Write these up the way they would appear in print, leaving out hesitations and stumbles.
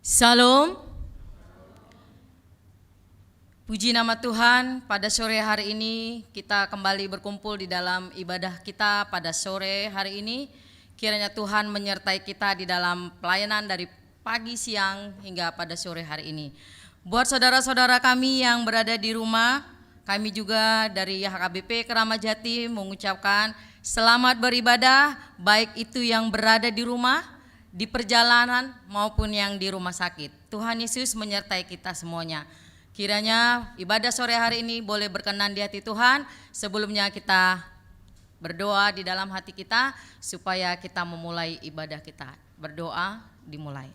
Salam. Puji nama Tuhan, pada sore hari ini kita kembali berkumpul di dalam ibadah kita pada sore hari ini. Kiranya Tuhan menyertai kita di dalam pelayanan dari pagi, siang, hingga pada sore hari ini. Buat saudara-saudara kami yang berada di rumah, kami juga dari HKBP Keramat Jati mengucapkan selamat beribadah, baik itu yang berada di rumah, di perjalanan maupun yang di rumah sakit. Tuhan Yesus menyertai kita semuanya. Kiranya ibadah sore hari ini boleh berkenan di hati Tuhan. Sebelumnya kita berdoa di dalam hati kita supaya kita memulai ibadah kita. Berdoa dimulai.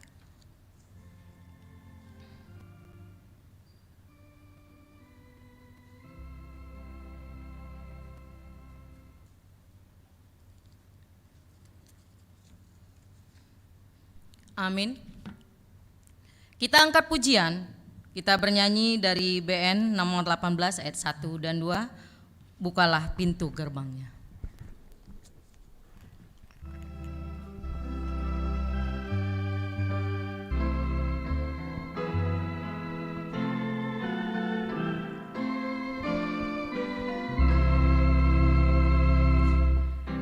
Amin. Kita angkat pujian. Kita bernyanyi dari BN nomor 18 ayat 1 dan 2. Bukalah pintu gerbangnya.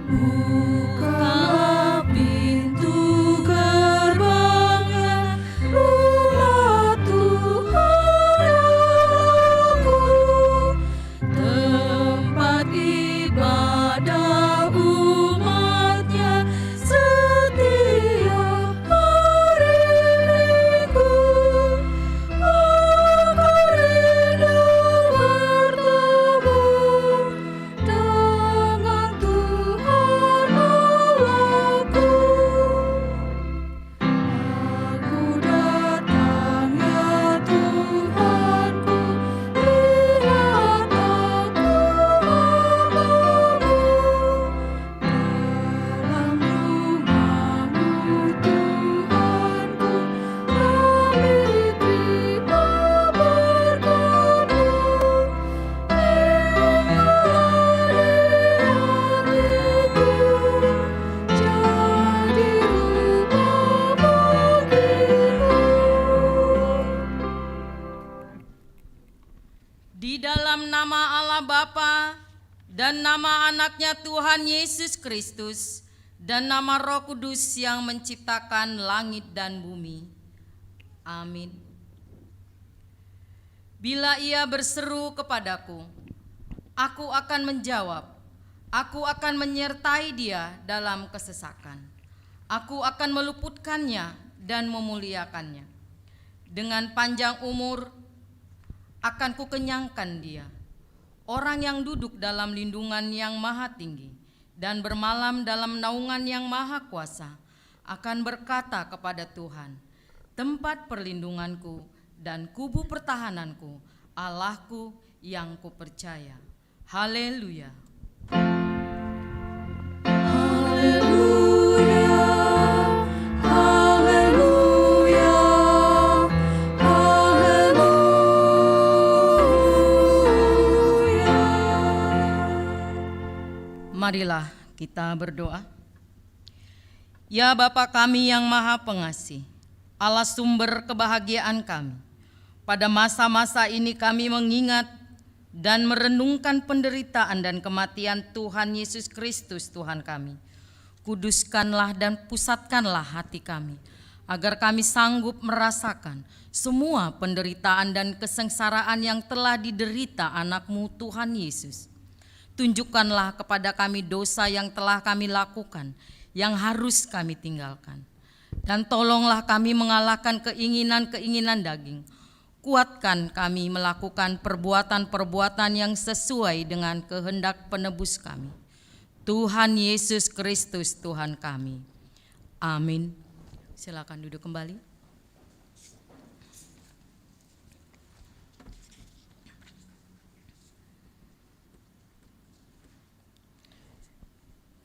Bukalah pintu gerbangnya, rumah Tuhan aku, tempat ibadah umatnya setiap hari Minggu. Aku rindu bertemu dengan Tuhan Allahku. Aku datang ya Tuhanku, lihat aku hambamu. Dalam rumah-Mu Tuhanku, kami terima berkat-Mu. Jadi rumah bagimu. Di dalam nama Allah Bapa dan nama anaknya Tuhan Yesus Kristus dan nama Roh Kudus yang menciptakan langit dan bumi. Amin. Bila ia berseru kepadaku, aku akan menjawab. Aku akan menyertai dia dalam kesesakan. Aku akan meluputkannya dan memuliakannya. Dengan panjang umur akan kukenyangkan dia. Orang yang duduk dalam lindungan yang maha tinggi dan bermalam dalam naungan yang maha kuasa akan berkata kepada Tuhan, tempat perlindunganku dan kubu pertahananku, Allahku yang kupercaya. Haleluya. Haleluya, haleluya, haleluya. Marilah kita berdoa. Ya Bapa kami yang maha pengasih, Allah sumber kebahagiaan kami. Pada masa-masa ini kami mengingat dan merenungkan penderitaan dan kematian Tuhan Yesus Kristus Tuhan kami. Kuduskanlah dan pusatkanlah hati kami, agar kami sanggup merasakan semua penderitaan dan kesengsaraan yang telah diderita anak-Mu Tuhan Yesus. Tunjukkanlah kepada kami dosa yang telah kami lakukan, yang harus kami tinggalkan. Dan tolonglah kami mengalahkan keinginan-keinginan daging. Kuatkan kami melakukan perbuatan-perbuatan yang sesuai dengan kehendak penebus kami. Tuhan Yesus Kristus Tuhan kami. Amin. Silakan duduk kembali.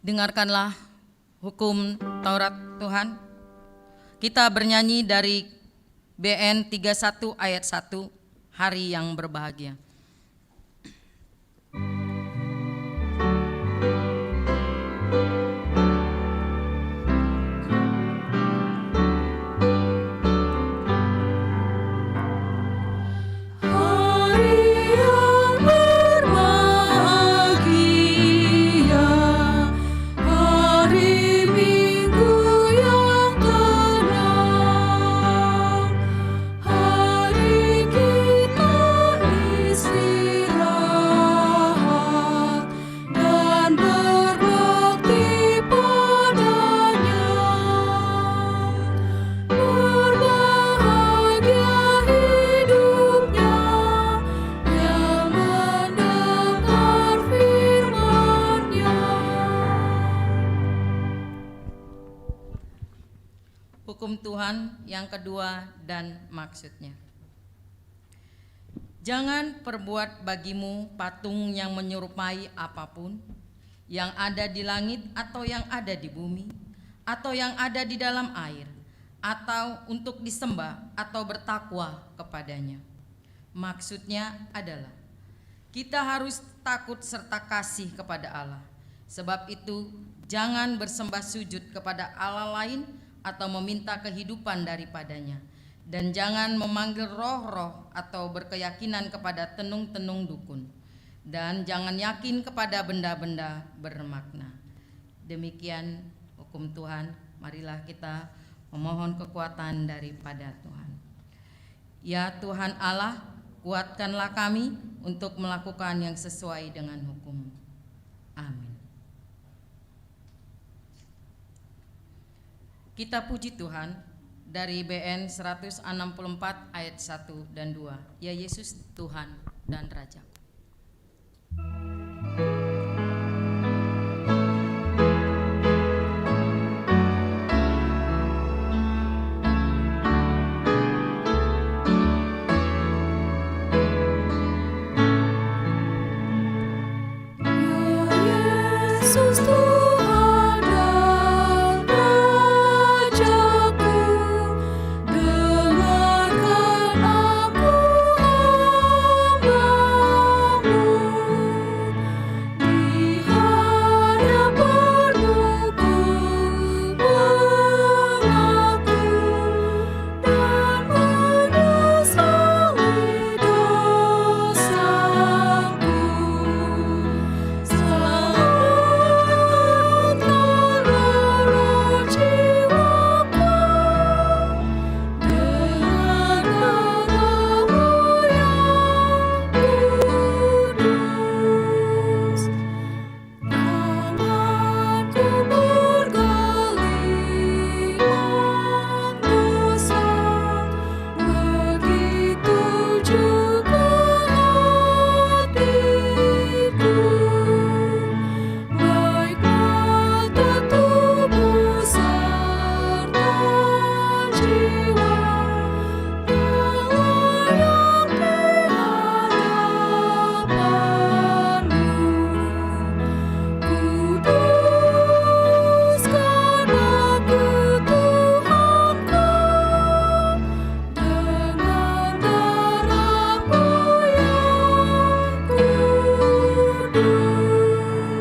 Dengarkanlah hukum Taurat Tuhan. Kita bernyanyi dari BN 31 ayat 1, hari yang berbahagia. kedua dan maksudnya. Jangan perbuat bagimu patung yang menyerupai apapun, yang ada di langit atau yang ada di bumi, atau yang ada di dalam air, atau untuk disembah atau bertakwa kepadanya. Maksudnya adalah kita harus takut serta kasih kepada Allah. Sebab itu jangan bersembah sujud kepada Allah lain atau meminta kehidupan daripadanya. Dan jangan memanggil roh-roh atau berkeyakinan kepada tenung-tenung dukun. Dan jangan yakin kepada benda-benda bermakna. Demikian hukum Tuhan. Marilah kita memohon kekuatan daripada Tuhan. Ya Tuhan Allah, kuatkanlah kami untuk melakukan yang sesuai dengan hukum. Amin. Kita puji Tuhan dari BN 164 ayat 1 dan 2. Ya Yesus Tuhan dan Raja. Yesus Tuhan dan Rajaku, dengarkan aku hamba-Mu. Di hadapan-Mu ku mengaku dan menyesali dosaku. Selamatkanlah roh jiwaku dengan darah-Mu yang kudus. Tanganku bergelimang dosa, begitu juga hatiku. Baik mata, tubuh, serta jiwa tak layak di hadapan-Mu. Kuduskan aku Tuhanku dengan darah-Mu yang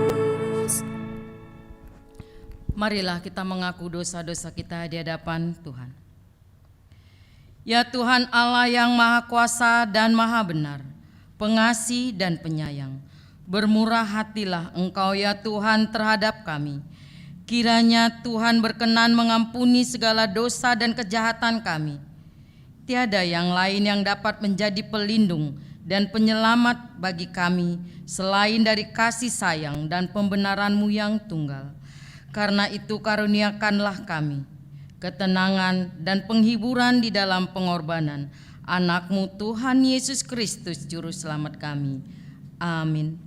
kudus. Marilah kita mengaku dosa-dosa kita di hadapan Tuhan. Ya Tuhan Allah yang Maha Kuasa dan Maha Benar, pengasih dan penyayang, bermurah hatilah Engkau ya Tuhan terhadap kami. Kiranya Tuhan berkenan mengampuni segala dosa dan kejahatan kami. Tiada yang lain yang dapat menjadi pelindung dan penyelamat bagi kami selain dari kasih sayang dan pembenaran-Mu yang tunggal. Karena itu karuniakanlah kami ketenangan dan penghiburan di dalam pengorbanan Anak-Mu Tuhan Yesus Kristus Juru Selamat kami. Amin.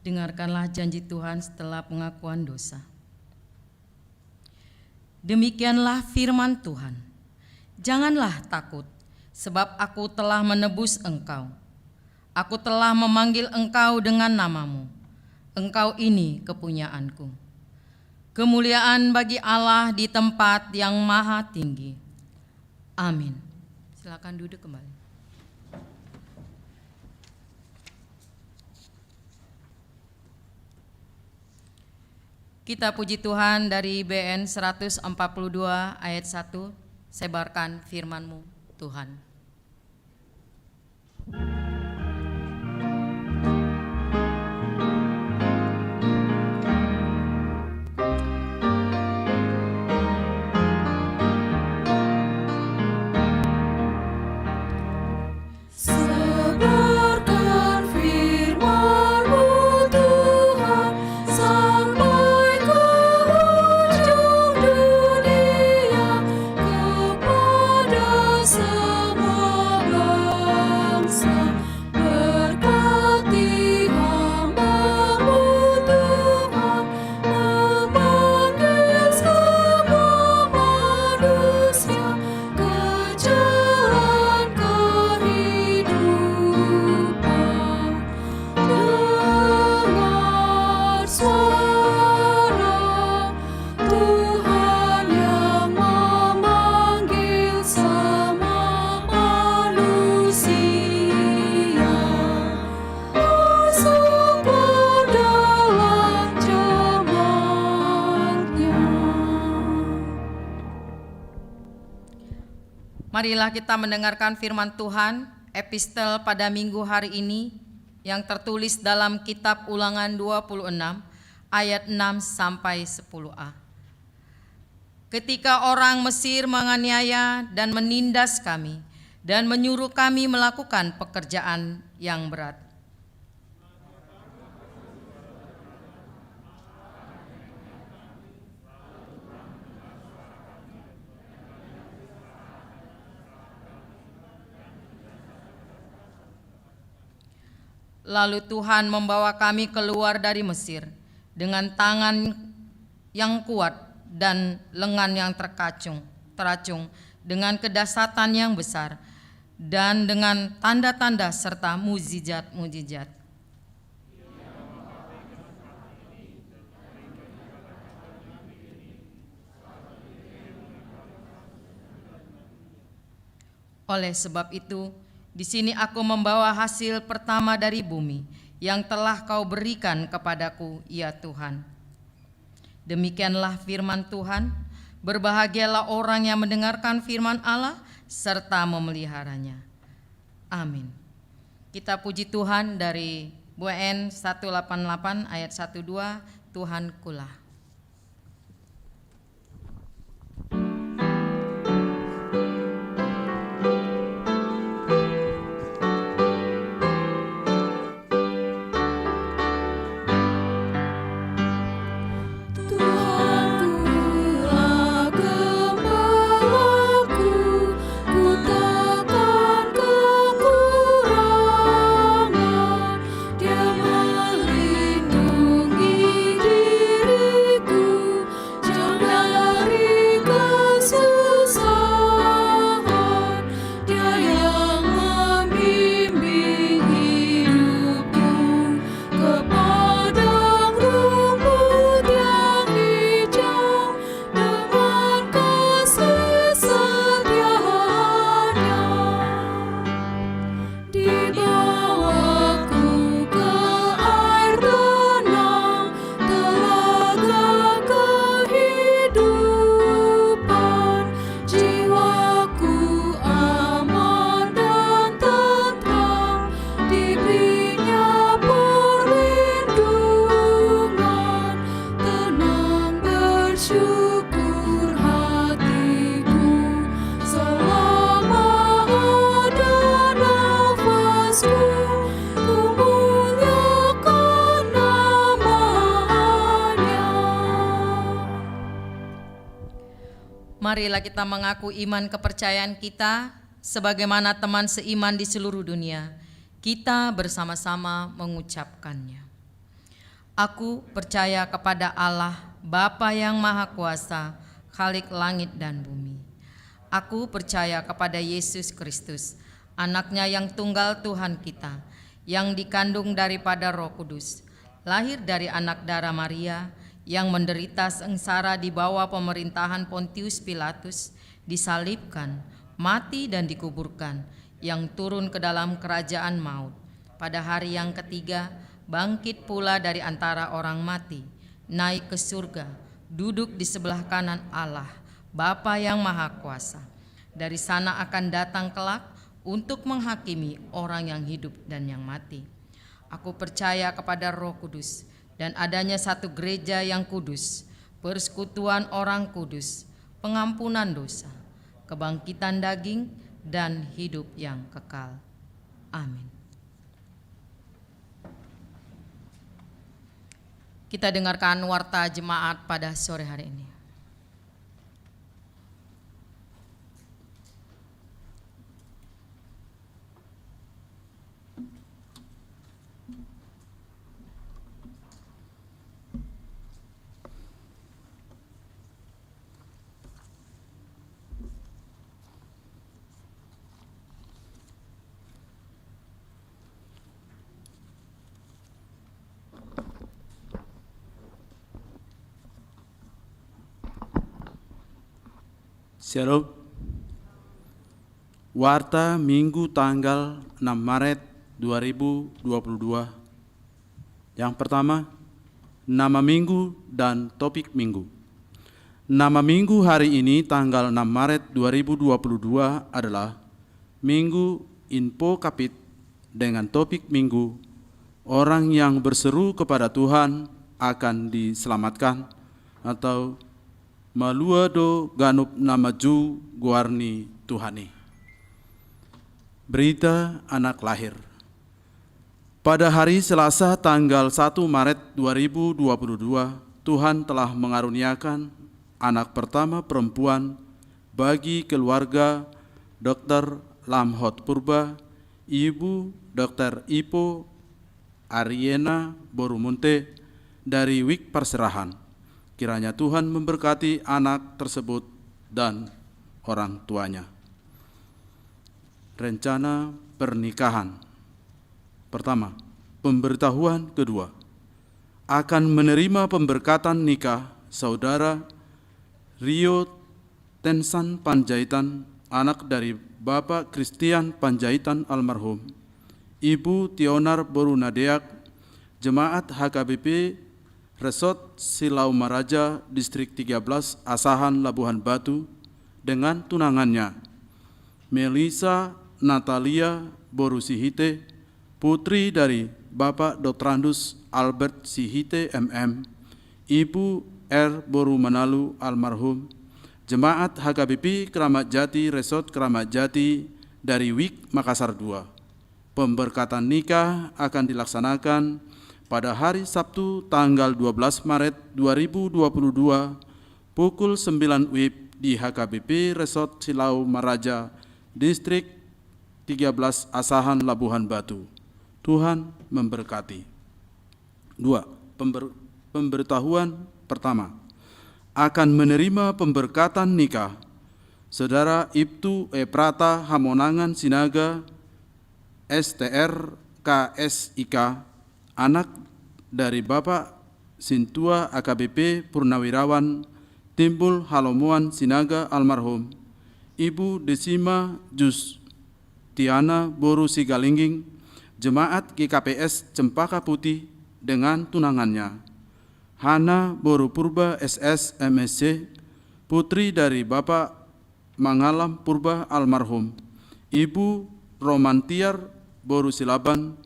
Dengarkanlah janji Tuhan setelah pengakuan dosa. Demikianlah firman Tuhan. Janganlah takut, sebab aku telah menebus engkau. Aku telah memanggil engkau dengan namamu. Engkau ini kepunyaanku. Kemuliaan bagi Allah di tempat yang maha tinggi. Amin. Silakan duduk kembali. Kita puji Tuhan dari BN 142 ayat 1, sebarkan firman-Mu Tuhan. Sebarkan firman-Mu Tuhan sampai ke ujung dunia, kepada semua bangsa. Berkati hamba-Mu Tuhan, memanggil semua manusia ke jalan kehidupan. Dengar suara Tuhan yang memanggil semua manusia. Masuklah dalam jemaat-Nya. Marilah kita mendengarkan firman Tuhan, epistel pada minggu hari ini yang tertulis dalam kitab Ulangan 26 ayat 6 sampai 10a. Ketika orang Mesir menganiaya dan menindas kami dan menyuruh kami melakukan pekerjaan yang berat. Lalu Tuhan membawa kami keluar dari Mesir dengan tangan yang kuat dan lengan yang teracung, dengan kedahsyatan yang besar dan dengan tanda-tanda serta mujizat-mujizat. Oleh sebab itu, di sini aku membawa hasil pertama dari bumi yang telah kau berikan kepadaku, ya Tuhan. Demikianlah firman Tuhan, berbahagialah orang yang mendengarkan firman Allah serta memeliharanya. Amin. Kita puji Tuhan dari BN 188 ayat 12, Tuhan kulah. Marilah kita mengaku iman kepercayaan kita sebagaimana teman seiman di seluruh dunia. Kita bersama-sama mengucapkannya. Aku percaya kepada Allah, Bapa yang Maha Kuasa, Khalik langit dan bumi. Aku percaya kepada Yesus Kristus, Anaknya yang tunggal Tuhan kita, yang dikandung daripada Roh Kudus, lahir dari anak darah Maria, yang menderita sengsara di bawah pemerintahan Pontius Pilatus, disalibkan, mati dan dikuburkan, yang turun ke dalam kerajaan maut. Pada hari yang ketiga, bangkit pula dari antara orang mati, naik ke surga, duduk di sebelah kanan Allah, Bapa yang Maha Kuasa. Dari sana akan datang kelak untuk menghakimi orang yang hidup dan yang mati. Aku percaya kepada Roh Kudus dan adanya satu gereja yang kudus, persekutuan orang kudus, pengampunan dosa, kebangkitan daging, dan hidup yang kekal. Amin. Kita dengarkan warta jemaat pada sore hari ini. Shalom. Warta Minggu tanggal 6 Maret 2022. Yang pertama, nama minggu dan topik minggu. Nama minggu hari ini tanggal 6 Maret 2022 adalah Minggu Info Kapit dengan topik minggu orang yang berseru kepada Tuhan akan diselamatkan atau Maluado Ganup Namaju Guarni Tuhani. Berita anak lahir. Pada hari Selasa tanggal 1 Maret 2022, Tuhan telah mengaruniakan anak pertama perempuan bagi keluarga Dr. Lamhot Purba, Ibu Dr. Ipo Ariena Borumunte dari Wik Perserahan. Kiranya Tuhan memberkati anak tersebut dan orang tuanya. Rencana pernikahan. Pertama, pemberitahuan kedua. Akan menerima pemberkatan nikah saudara Rio Tensan Panjaitan, anak dari Bapak Christian Panjaitan almarhum, Ibu Tionar Borunadeak, Jemaat HKBP Resort Silau Maraja, Distrik 13, Asahan, Labuhan Batu, dengan tunangannya, Melisa Natalia Borusihite, putri dari Bapak Dotrandus Albert Sihite MM, Ibu R. Boru Manalu almarhum, Jemaat HKBP Keramat Jati, Resort Keramat Jati dari Wik Makassar II. Pemberkatan nikah akan dilaksanakan pada hari Sabtu tanggal 12 Maret 2022 pukul 9 WIB di HKBP Resort Silau Maraja, Distrik 13 Asahan, Labuhan Batu. Tuhan memberkati. 2. Pemberitahuan pertama. Akan menerima pemberkatan nikah Saudara Ibtu Prata Hamonangan Sinaga STR KSIK, anak dari Bapak Sintua AKBP Purnawirawan Timbul Halomuan Sinaga almarhum, Ibu Desima Justiana Boru Sigalingging, Jemaat GKPS Cempaka Putih dengan tunangannya, Hana Boru Purba SS MSC, putri dari Bapak Mangalam Purba almarhum, Ibu Romantiar Boru Silaban,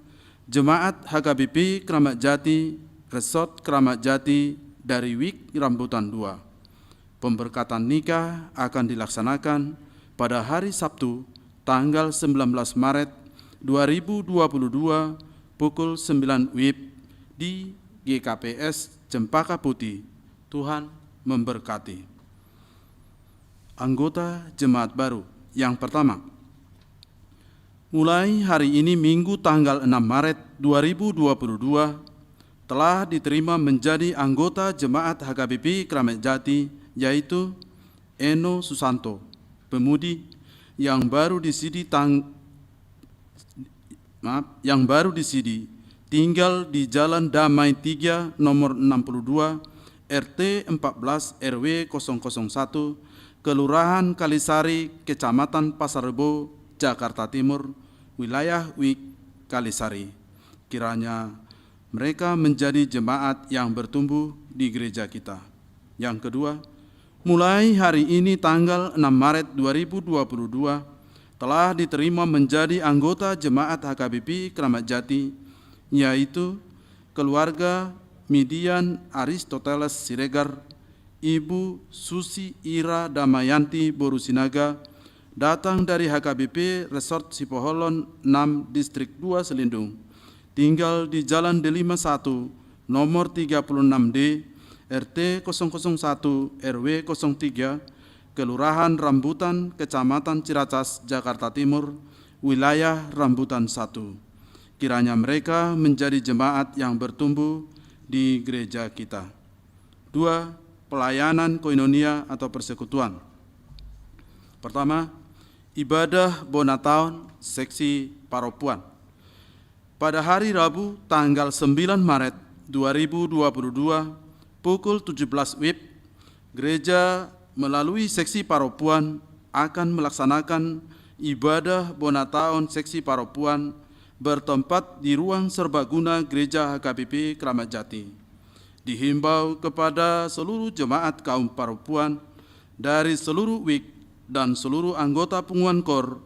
Jemaat HKBP Keramat Jati, Resort Keramat Jati dari Wik Rambutan 2. Pemberkatan nikah akan dilaksanakan pada hari Sabtu tanggal 19 Maret 2022 pukul 9 WIB di GKPS Cempaka Putih. Tuhan memberkati. Anggota Jemaat baru yang pertama. Mulai hari ini Minggu tanggal 6 Maret 2022 telah diterima menjadi anggota Jemaat HKBP Keramat Jati, yaitu Eno Susanto, pemudi yang baru disidi yang baru disidi, tinggal di Jalan Damai 3 nomor 62 RT 14 RW 001 Kelurahan Kalisari, Kecamatan Pasar Rebo, Jakarta Timur, wilayah WIK Kalisari. Kiranya mereka menjadi jemaat yang bertumbuh di gereja kita. Yang kedua, mulai hari ini tanggal 6 Maret 2022 telah diterima menjadi anggota jemaat HKBP Kramat Jati, yaitu keluarga Midian Aristoteles Siregar, Ibu Susi Ira Damayanti Borusinaga, datang dari HKBP Resort Sipoholon 6 Distrik 2 Selindung, tinggal di Jalan D51 nomor 36D RT 001 RW 03 Kelurahan Rambutan, Kecamatan Ciracas, Jakarta Timur, wilayah Rambutan 1. Kiranya mereka menjadi jemaat yang bertumbuh di gereja kita. 2. Pelayanan koinonia atau persekutuan. Pertama, ibadah Bonataun seksi Paropuan. Pada hari Rabu tanggal 9 Maret 2022 pukul 17 WIB, gereja melalui seksi Paropuan akan melaksanakan ibadah Bonataun seksi Paropuan bertempat di ruang serbaguna Gereja HKBP Kramat Jati. Dihimbau kepada seluruh jemaat kaum Paropuan dari seluruh WIK dan seluruh anggota Punguan Kor,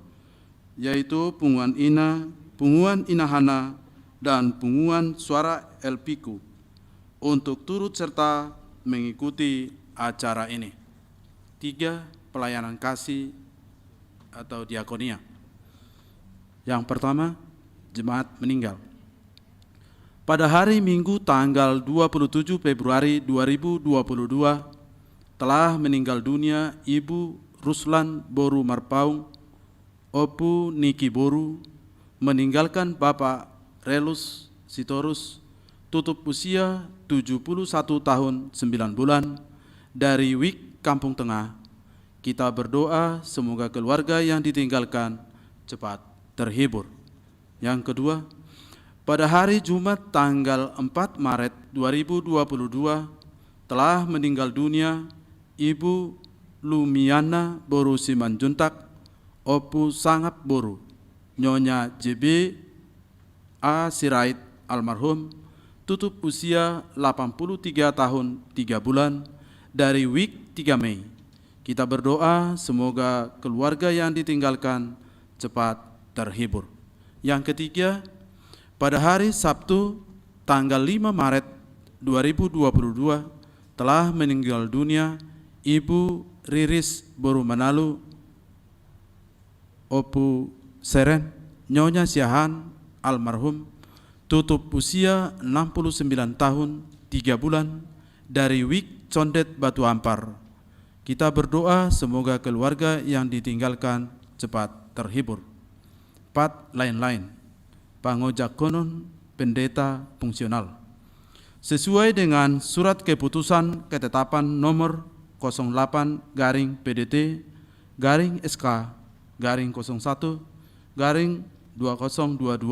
yaitu Punguan Ina, Punguan Inahana, dan Punguan Suara Elpiku, untuk turut serta mengikuti acara ini. 3. Pelayanan kasih atau diakonia. Yang pertama, jemaat meninggal. Pada hari Minggu tanggal 27 Februari 2022 telah meninggal dunia Ibu Ruslan Boru Marpaung, Opu Niki Boru, meninggalkan Bapak Relus Sitorus, tutup usia 71 tahun 9 bulan, dari WIK Kampung Tengah. Kita berdoa semoga keluarga yang ditinggalkan cepat terhibur. Yang kedua, pada hari Jumat tanggal 4 Maret 2022 telah meninggal dunia Ibu Lumiana Boru Simanjuntak, Opu Sangap Boru, Nyonya JB A. Sirait almarhum, tutup usia 83 tahun 3 bulan, dari WIK 3 Mei. Kita berdoa semoga keluarga yang ditinggalkan cepat terhibur. Yang ketiga, pada hari Sabtu tanggal 5 Maret 2022 telah meninggal dunia Ibu Riris Boru Manalu, Opu Seren, Nyonya Siahan almarhum, tutup usia 69 tahun 3 bulan, dari WIK Condet Batu Ampar. Kita berdoa semoga keluarga yang ditinggalkan cepat terhibur. 4. Lain-lain. Pangojakonon pendeta fungsional. Sesuai dengan surat keputusan ketetapan nomor 08-SK-01-2022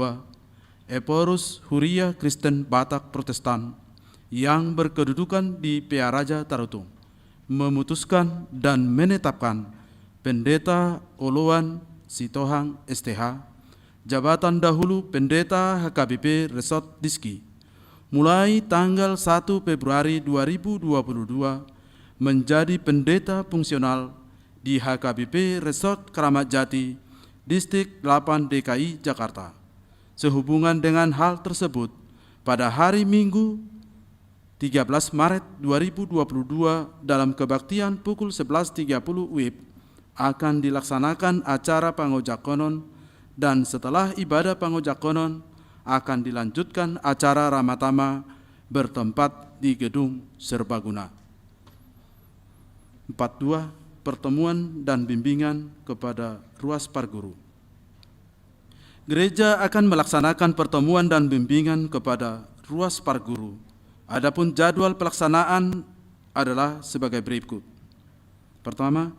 Eporus Huria Kristen Batak Protestan yang berkedudukan di Pearaja Tarutung memutuskan dan menetapkan Pendeta Oloan Sitohang STH, jabatan dahulu Pendeta HKBP Resort Diski, mulai tanggal 1 Februari 2022 menjadi pendeta fungsional di HKBP Resort Kramat Jati, Distrik 8 DKI Jakarta. Sehubungan dengan hal tersebut, pada hari Minggu 13 Maret 2022 dalam kebaktian pukul 11.30 WIB akan dilaksanakan acara pangojakonon, dan setelah ibadah pangojakonon akan dilanjutkan acara ramatama bertempat di gedung serbaguna. 42. Pertemuan dan bimbingan kepada Ruas Parguru. Gereja akan melaksanakan pertemuan dan bimbingan kepada Ruas Parguru. Adapun jadwal pelaksanaan adalah sebagai berikut. Pertama,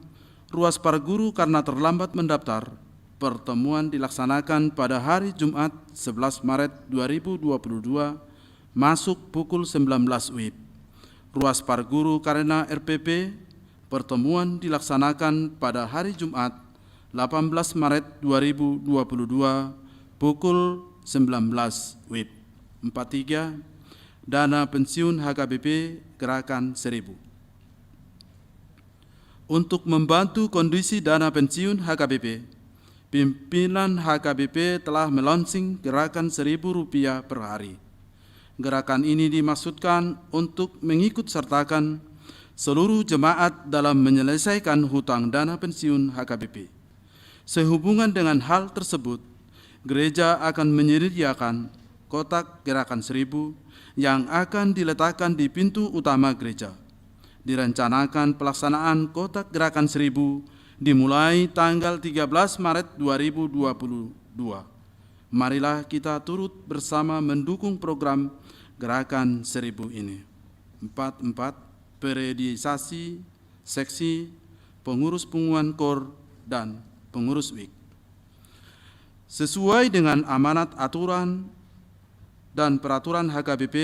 Ruas Parguru karena terlambat mendaftar Pertemuan dilaksanakan pada hari Jumat 11 Maret 2022 masuk pukul 19 WIB. Ruas Parguru Karena RPP, pertemuan dilaksanakan pada hari Jumat 18 Maret 2022 pukul 19 WIB. 43. Dana pensiun HKBP Gerakan 1000. Untuk membantu kondisi dana pensiun HKBP, pimpinan HKBP telah melaunching gerakan Rp1.000 per hari. Gerakan ini dimaksudkan untuk mengikut sertakan seluruh jemaat dalam menyelesaikan hutang dana pensiun HKBP. Sehubungan dengan hal tersebut, gereja akan menyediakan kotak gerakan 1000 yang akan diletakkan di pintu utama gereja. Direncanakan pelaksanaan kotak gerakan 1000 dimulai tanggal 13 Maret 2022. Marilah kita turut bersama mendukung program gerakan 1000 ini. 44. Periodisasi seksi, pengurus pengumuman KOR, dan pengurus WIK. Sesuai dengan amanat aturan dan peraturan HKBP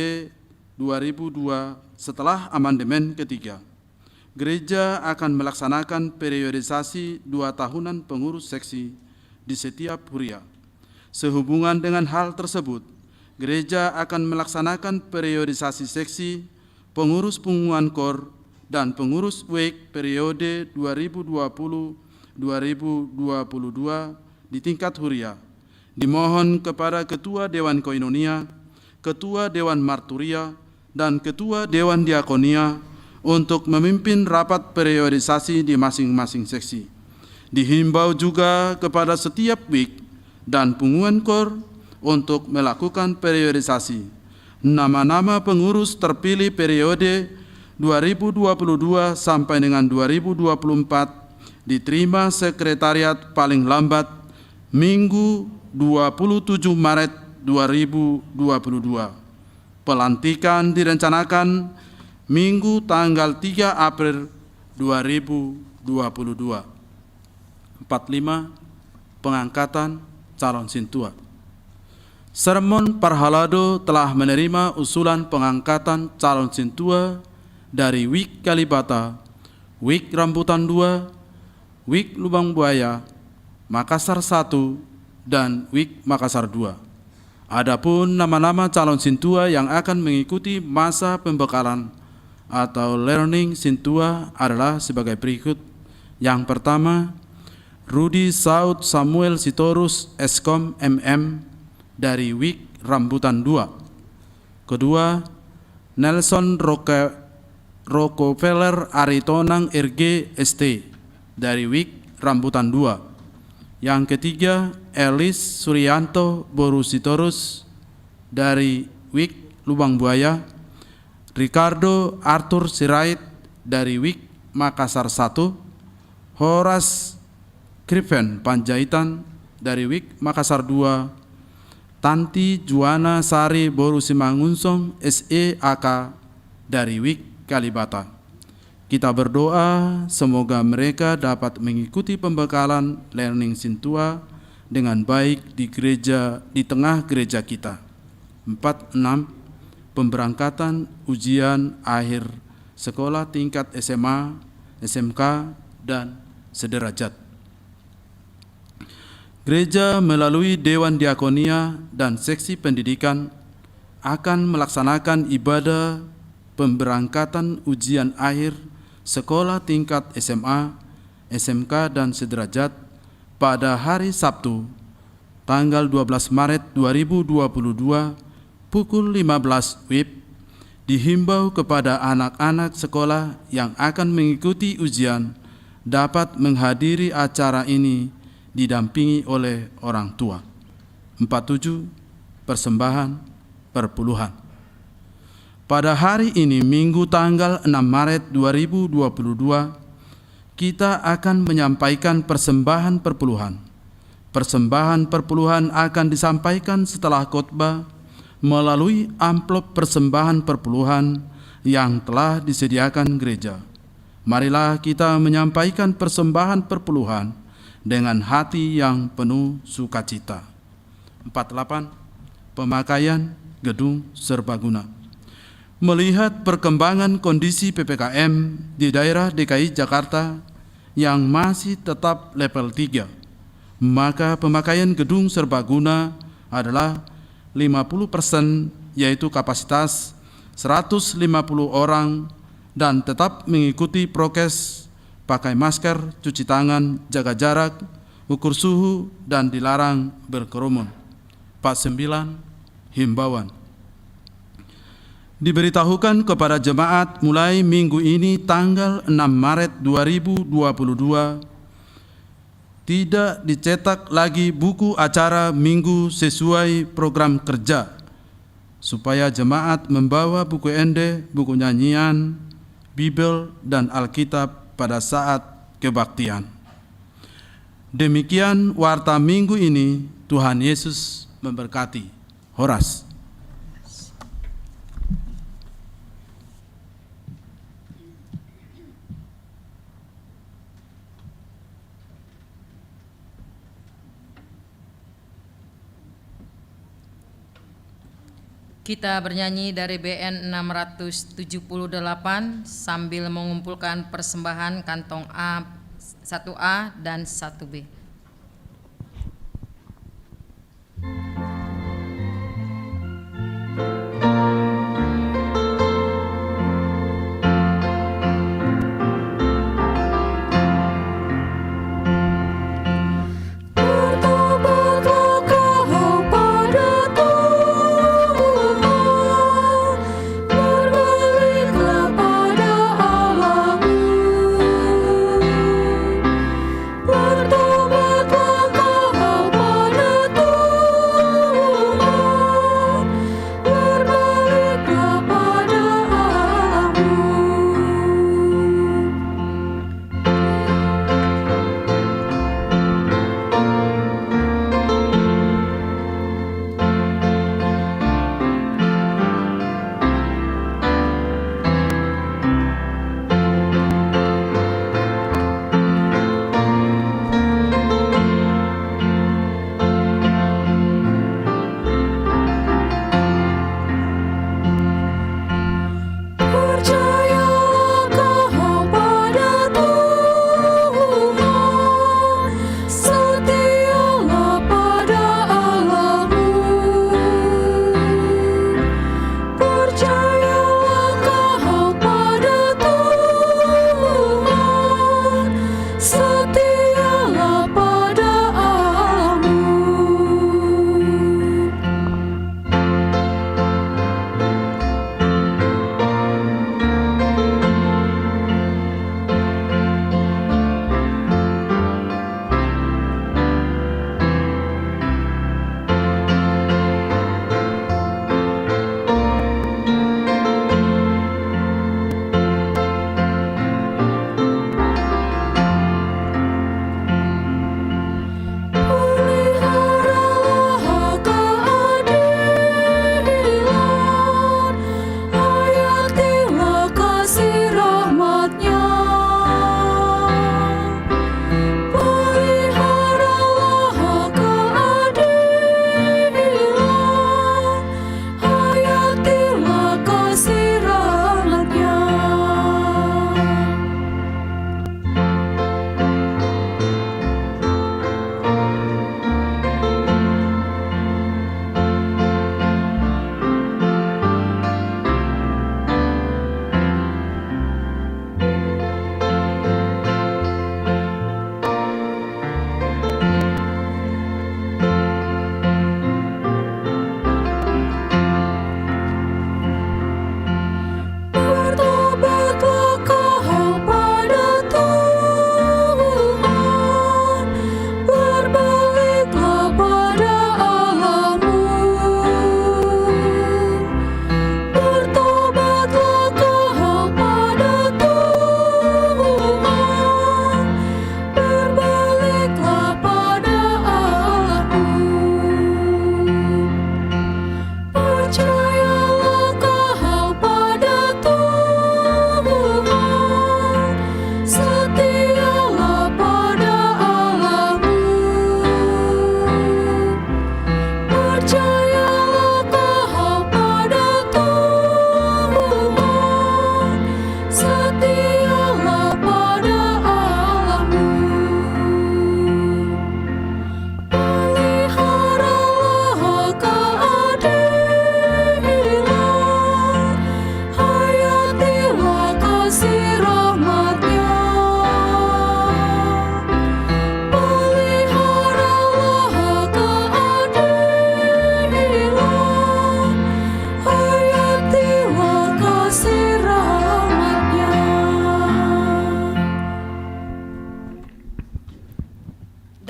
2002 setelah amandemen ketiga, gereja akan melaksanakan periodisasi 2 tahunan pengurus seksi di setiap huria. Sehubungan dengan hal tersebut, gereja akan melaksanakan periodisasi seksi, pengurus pengumuman KOR, dan pengurus WIK periode 2020-2022 di tingkat huria. Dimohon kepada Ketua Dewan Koinonia, Ketua Dewan Marturia, dan Ketua Dewan Diakonia untuk memimpin rapat periodisasi di masing-masing seksi. Dihimbau juga kepada setiap WIK dan pengumuman KOR untuk melakukan periodisasi. Nama-nama pengurus terpilih periode 2022 sampai dengan 2024 diterima sekretariat paling lambat Minggu 27 Maret 2022. Pelantikan direncanakan Minggu tanggal 3 April 2022. 45. Pengangkatan calon sintua. Sermon Parhalado telah menerima usulan pengangkatan calon sintua dari WIK Kalibata, WIK Rambutan 2, WIK Lubang Buaya, Makassar 1, dan WIK Makassar 2. Adapun nama-nama calon sintua yang akan mengikuti masa pembekalan atau learning sintua adalah sebagai berikut. Yang pertama, Rudi Saud Samuel Sitorus Eskom MM dari WIK Rambutan 2. Kedua, Nelson Rockefeller Aritonang RG ST dari WIK Rambutan 2. Yang ketiga, Elis Suryanto Borusitorus dari WIK Lubang Buaya, Ricardo Arthur Sirait dari WIK Makassar 1, Horas Kriven Panjaitan dari WIK Makassar 2, Tanti Juana Sari Borusimangunsong SEAK dari WIK Kalibata. Kita berdoa semoga mereka dapat mengikuti pembekalan learning sintua dengan baik di tengah gereja kita. 46. Pemberangkatan ujian akhir sekolah tingkat SMA, SMK, dan sederajat. Gereja melalui Dewan Diakonia dan Seksi Pendidikan akan melaksanakan ibadah pemberangkatan ujian akhir sekolah tingkat SMA, SMK, dan sederajat pada hari Sabtu, tanggal 12 Maret 2022 pukul 15 WIB. Dihimbau kepada anak-anak sekolah yang akan mengikuti ujian dapat menghadiri acara ini didampingi oleh orang tua. 47. Persembahan perpuluhan. Pada hari ini, Minggu tanggal 6 Maret 2022, kita akan menyampaikan persembahan perpuluhan. Persembahan perpuluhan akan disampaikan setelah khotbah melalui amplop persembahan perpuluhan yang telah disediakan gereja. Marilah kita menyampaikan persembahan perpuluhan dengan hati yang penuh sukacita. 48. Pemakaian gedung serbaguna. Melihat perkembangan kondisi PPKM di daerah DKI Jakarta yang masih tetap level 3, maka pemakaian gedung serbaguna adalah 50%, yaitu kapasitas 150 orang, dan tetap mengikuti prokes, pakai masker, cuci tangan, jaga jarak, ukur suhu, dan dilarang berkerumun. 49. Himbauan. Diberitahukan kepada jemaat mulai minggu ini tanggal 6 Maret 2022, tidak dicetak lagi buku acara minggu sesuai program kerja, supaya jemaat membawa buku ende, buku nyanyian, Bibel, dan Alkitab pada saat kebaktian. Demikian warta minggu ini. Tuhan Yesus memberkati. Horas. Kita bernyanyi dari BN 678 sambil mengumpulkan persembahan kantong A, 1A dan 1B. Bertobatlah kau pada Tuhan, berbaliklah pada Allahmu. Bertobatlah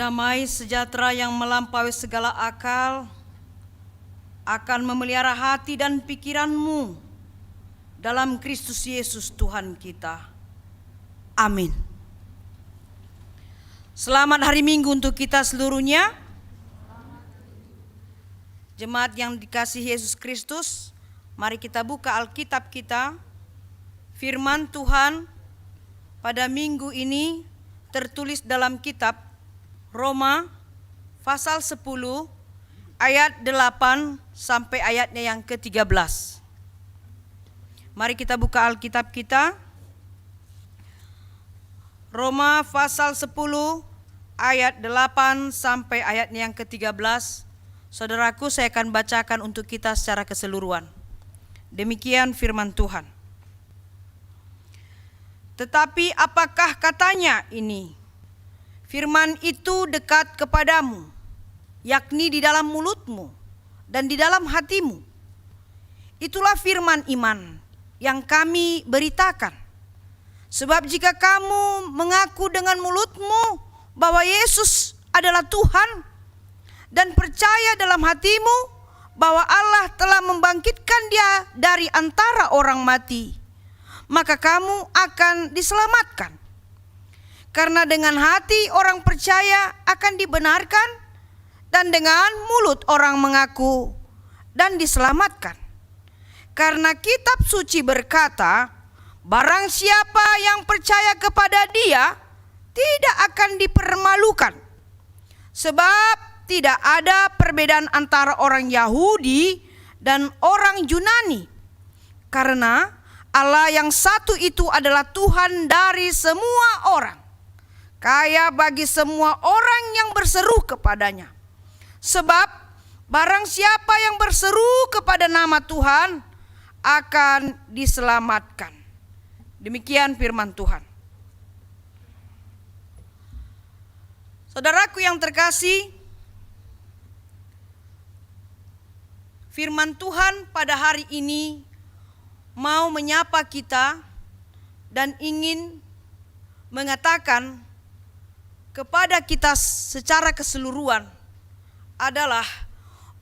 Damai sejahtera yang melampaui segala akal akan memelihara hati dan pikiranmu dalam Kristus Yesus Tuhan kita. Amin. Selamat hari Minggu untuk kita seluruhnya. Jemaat yang dikasihi Yesus Kristus, mari kita buka Alkitab kita. Firman Tuhan pada minggu ini tertulis dalam kitab Roma pasal 10 ayat 8 sampai ayatnya yang ke-13. Mari kita buka Alkitab kita. Roma pasal 10 ayat 8 sampai ayatnya yang ke-13. Saudaraku, saya akan bacakan untuk kita secara keseluruhan. Demikian firman Tuhan. Tetapi apakah katanya ini? Firman itu dekat kepadamu, yakni di dalam mulutmu dan di dalam hatimu. Itulah firman iman yang kami beritakan. Sebab jika kamu mengaku dengan mulutmu bahwa Yesus adalah Tuhan dan percaya dalam hatimu bahwa Allah telah membangkitkan Dia dari antara orang mati, maka kamu akan diselamatkan. Karena dengan hati orang percaya akan dibenarkan, dan dengan mulut orang mengaku dan diselamatkan. Karena kitab suci berkata, barang siapa yang percaya kepada Dia tidak akan dipermalukan. Sebab tidak ada perbedaan antara orang Yahudi dan orang Yunani. Karena Allah yang satu itu adalah Tuhan dari semua orang, kaya bagi semua orang yang berseru kepadanya. Sebab barang siapa yang berseru kepada nama Tuhan akan diselamatkan. Demikian firman Tuhan. Saudaraku yang terkasih, firman Tuhan pada hari ini mau menyapa kita dan ingin mengatakan kepada kita secara keseluruhan adalah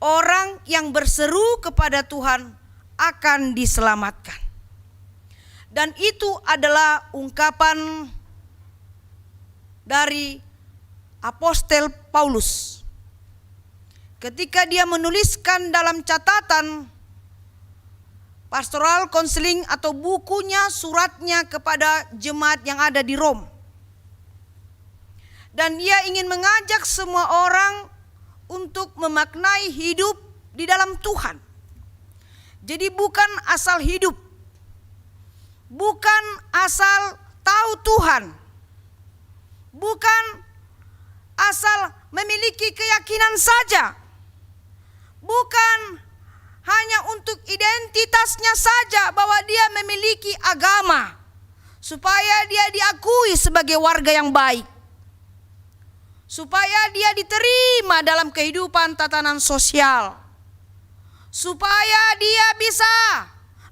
orang yang berseru kepada Tuhan akan diselamatkan. Dan itu adalah ungkapan dari Apostel Paulus ketika dia menuliskan dalam catatan pastoral counseling atau bukunya, suratnya kepada jemaat yang ada di Rom. Dan ia ingin mengajak semua orang untuk memaknai hidup di dalam Tuhan. Jadi bukan asal hidup, bukan asal tahu Tuhan, bukan asal memiliki keyakinan saja, bukan hanya untuk identitasnya saja bahwa dia memiliki agama supaya dia diakui sebagai warga yang baik, supaya dia diterima dalam kehidupan tatanan sosial, supaya dia bisa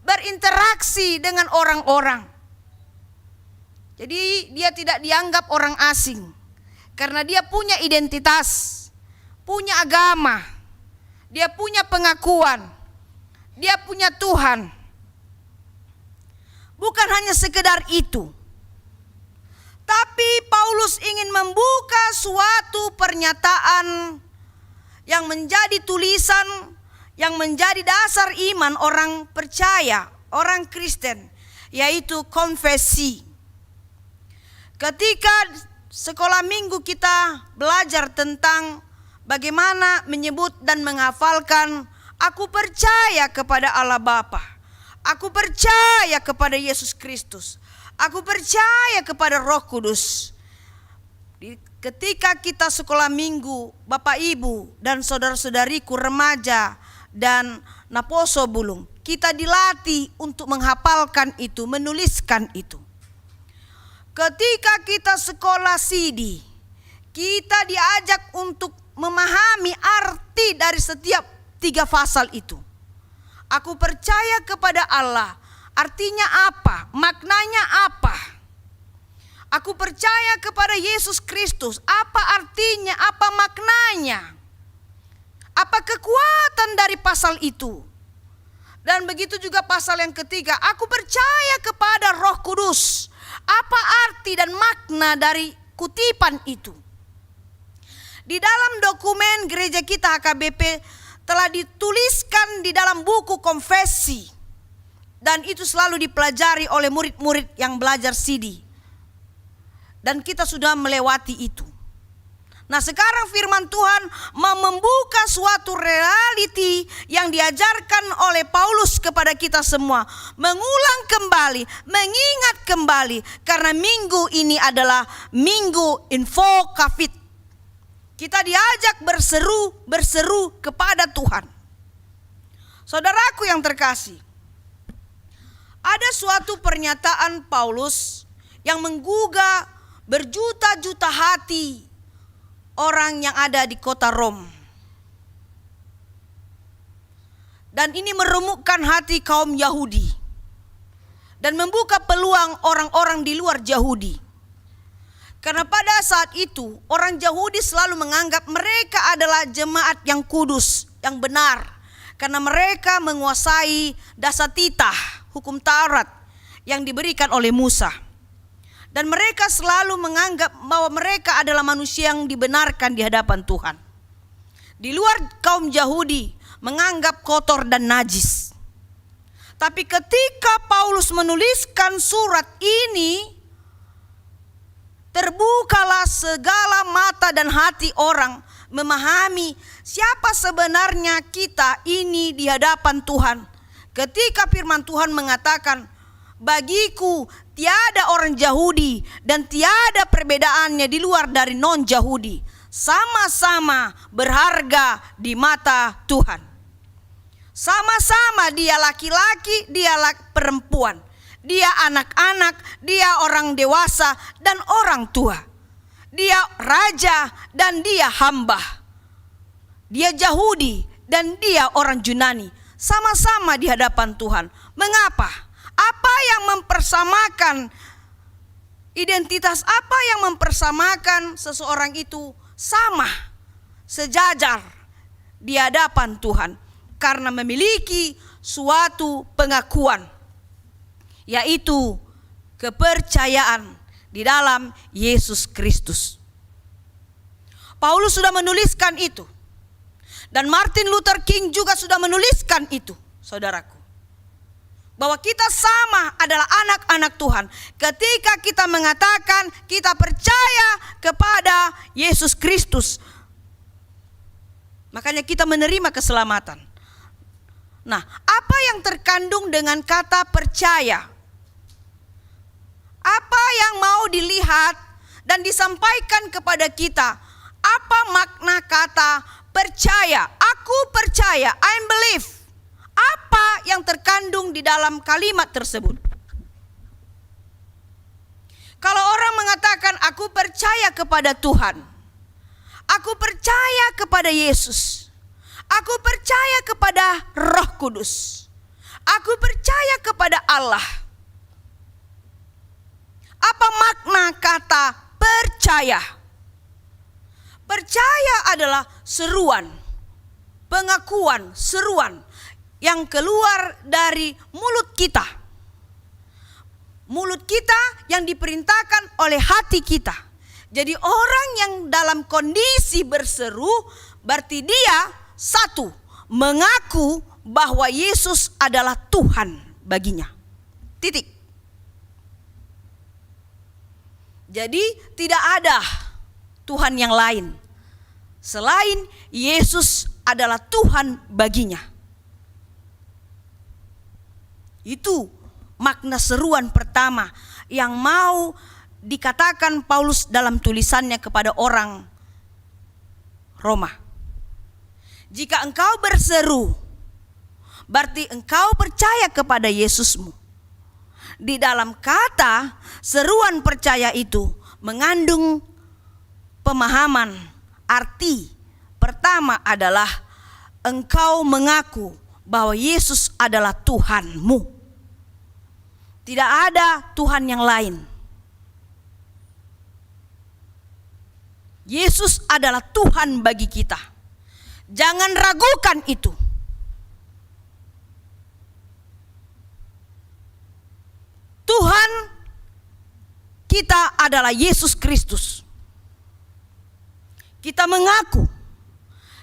berinteraksi dengan orang-orang. Jadi dia tidak dianggap orang asing karena dia punya identitas, punya agama, dia punya pengakuan, dia punya Tuhan. Bukan hanya sekedar itu, tapi Paulus ingin membuka suatu pernyataan yang menjadi tulisan, yang menjadi dasar iman orang percaya, orang Kristen, yaitu konfesi. Ketika sekolah minggu kita belajar tentang bagaimana menyebut dan menghafalkan, aku percaya kepada Allah Bapa, aku percaya kepada Yesus Kristus, aku percaya kepada Roh Kudus. Ketika kita sekolah minggu, Bapak Ibu dan saudara-saudariku remaja dan naposo bulung, kita dilatih untuk menghafalkan itu, menuliskan itu. Ketika kita sekolah CD, kita diajak untuk memahami arti dari setiap 3 pasal itu. Aku percaya kepada Allah, artinya apa? Maknanya apa? Aku percaya kepada Yesus Kristus. Apa artinya? Apa maknanya? Apa kekuatan dari pasal itu? Dan begitu juga pasal yang ketiga. Aku percaya kepada Roh Kudus. Apa arti dan makna dari kutipan itu? Di dalam dokumen gereja kita HKBP telah dituliskan di dalam buku konfesi. Dan itu selalu dipelajari oleh murid-murid yang belajar CD. Dan kita sudah melewati itu. Nah, sekarang firman Tuhan mau membuka suatu reality yang diajarkan oleh Paulus kepada kita semua. Mengulang kembali, mengingat kembali. Karena minggu ini adalah minggu info COVID. Kita diajak berseru kepada Tuhan. Saudaraku yang terkasih, ada suatu pernyataan Paulus yang menggugah berjuta-juta hati orang yang ada di kota Rom. Dan ini meremukkan hati kaum Yahudi dan membuka peluang orang-orang di luar Yahudi. Karena pada saat itu orang Yahudi selalu menganggap mereka adalah jemaat yang kudus, yang benar. Karena mereka menguasai dasatitah, hukum Taurat yang diberikan oleh Musa. Dan mereka selalu menganggap bahwa mereka adalah manusia yang dibenarkan di hadapan Tuhan. Di luar kaum Yahudi menganggap kotor dan najis. Tapi ketika Paulus menuliskan surat ini, terbukalah segala mata dan hati orang memahami siapa sebenarnya kita ini di hadapan Tuhan. Ketika firman Tuhan mengatakan, bagiku tiada orang Yahudi dan tiada perbedaannya di luar dari non-Yahudi. Sama-sama berharga di mata Tuhan. Sama-sama dia laki-laki, dia perempuan. Dia anak-anak, dia orang dewasa dan orang tua. Dia raja dan dia hamba. Dia Yahudi dan dia orang Yunani. Sama-sama di hadapan Tuhan. Mengapa? Apa yang mempersamakan identitas, apa yang mempersamakan seseorang itu sama, sejajar di hadapan Tuhan? Karena memiliki suatu pengakuan, yaitu kepercayaan di dalam Yesus Kristus. Paulus sudah menuliskan itu. Dan Martin Luther King juga sudah menuliskan itu, saudaraku. Bahwa kita sama adalah anak-anak Tuhan. Ketika kita mengatakan kita percaya kepada Yesus Kristus, makanya kita menerima keselamatan. Nah, apa yang terkandung dengan kata percaya? Apa yang mau dilihat dan disampaikan kepada kita? Apa makna kata percaya? Aku percaya, I believe. Apa yang terkandung di dalam kalimat tersebut? Kalau orang mengatakan aku percaya kepada Tuhan, aku percaya kepada Yesus, aku percaya kepada Roh Kudus, aku percaya kepada Allah. Apa makna kata percaya? Percaya adalah seruan, pengakuan, seruan yang keluar dari mulut kita. Mulut kita yang diperintahkan oleh hati kita. Jadi orang yang dalam kondisi berseru, berarti dia satu, mengaku bahwa Yesus adalah Tuhan baginya. Titik. Jadi tidak ada Tuhan yang lain selain Yesus adalah Tuhan baginya. Itu makna seruan pertama yang mau dikatakan Paulus dalam tulisannya kepada orang Roma. Jika engkau berseru, berarti engkau percaya kepada Yesusmu. Di dalam kata seruan percaya itu mengandung pemahaman, arti pertama adalah engkau mengaku bahwa Yesus adalah Tuhanmu. Tidak ada Tuhan yang lain. Yesus adalah Tuhan bagi kita. Jangan ragukan itu. Tuhan kita adalah Yesus Kristus. Kita mengaku,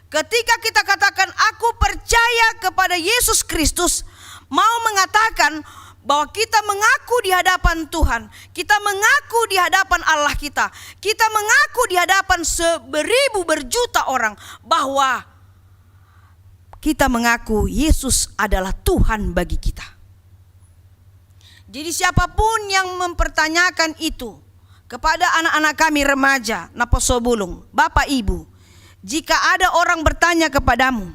ketika kita katakan aku percaya kepada Yesus Kristus, mau mengatakan bahwa kita mengaku di hadapan Tuhan, kita mengaku di hadapan Allah kita mengaku di hadapan beribu berjuta orang bahwa kita mengaku Yesus adalah Tuhan bagi kita. Jadi siapapun yang mempertanyakan itu kepada anak-anak kami remaja, Naposobulung, Bapak Ibu, jika ada orang bertanya kepadamu,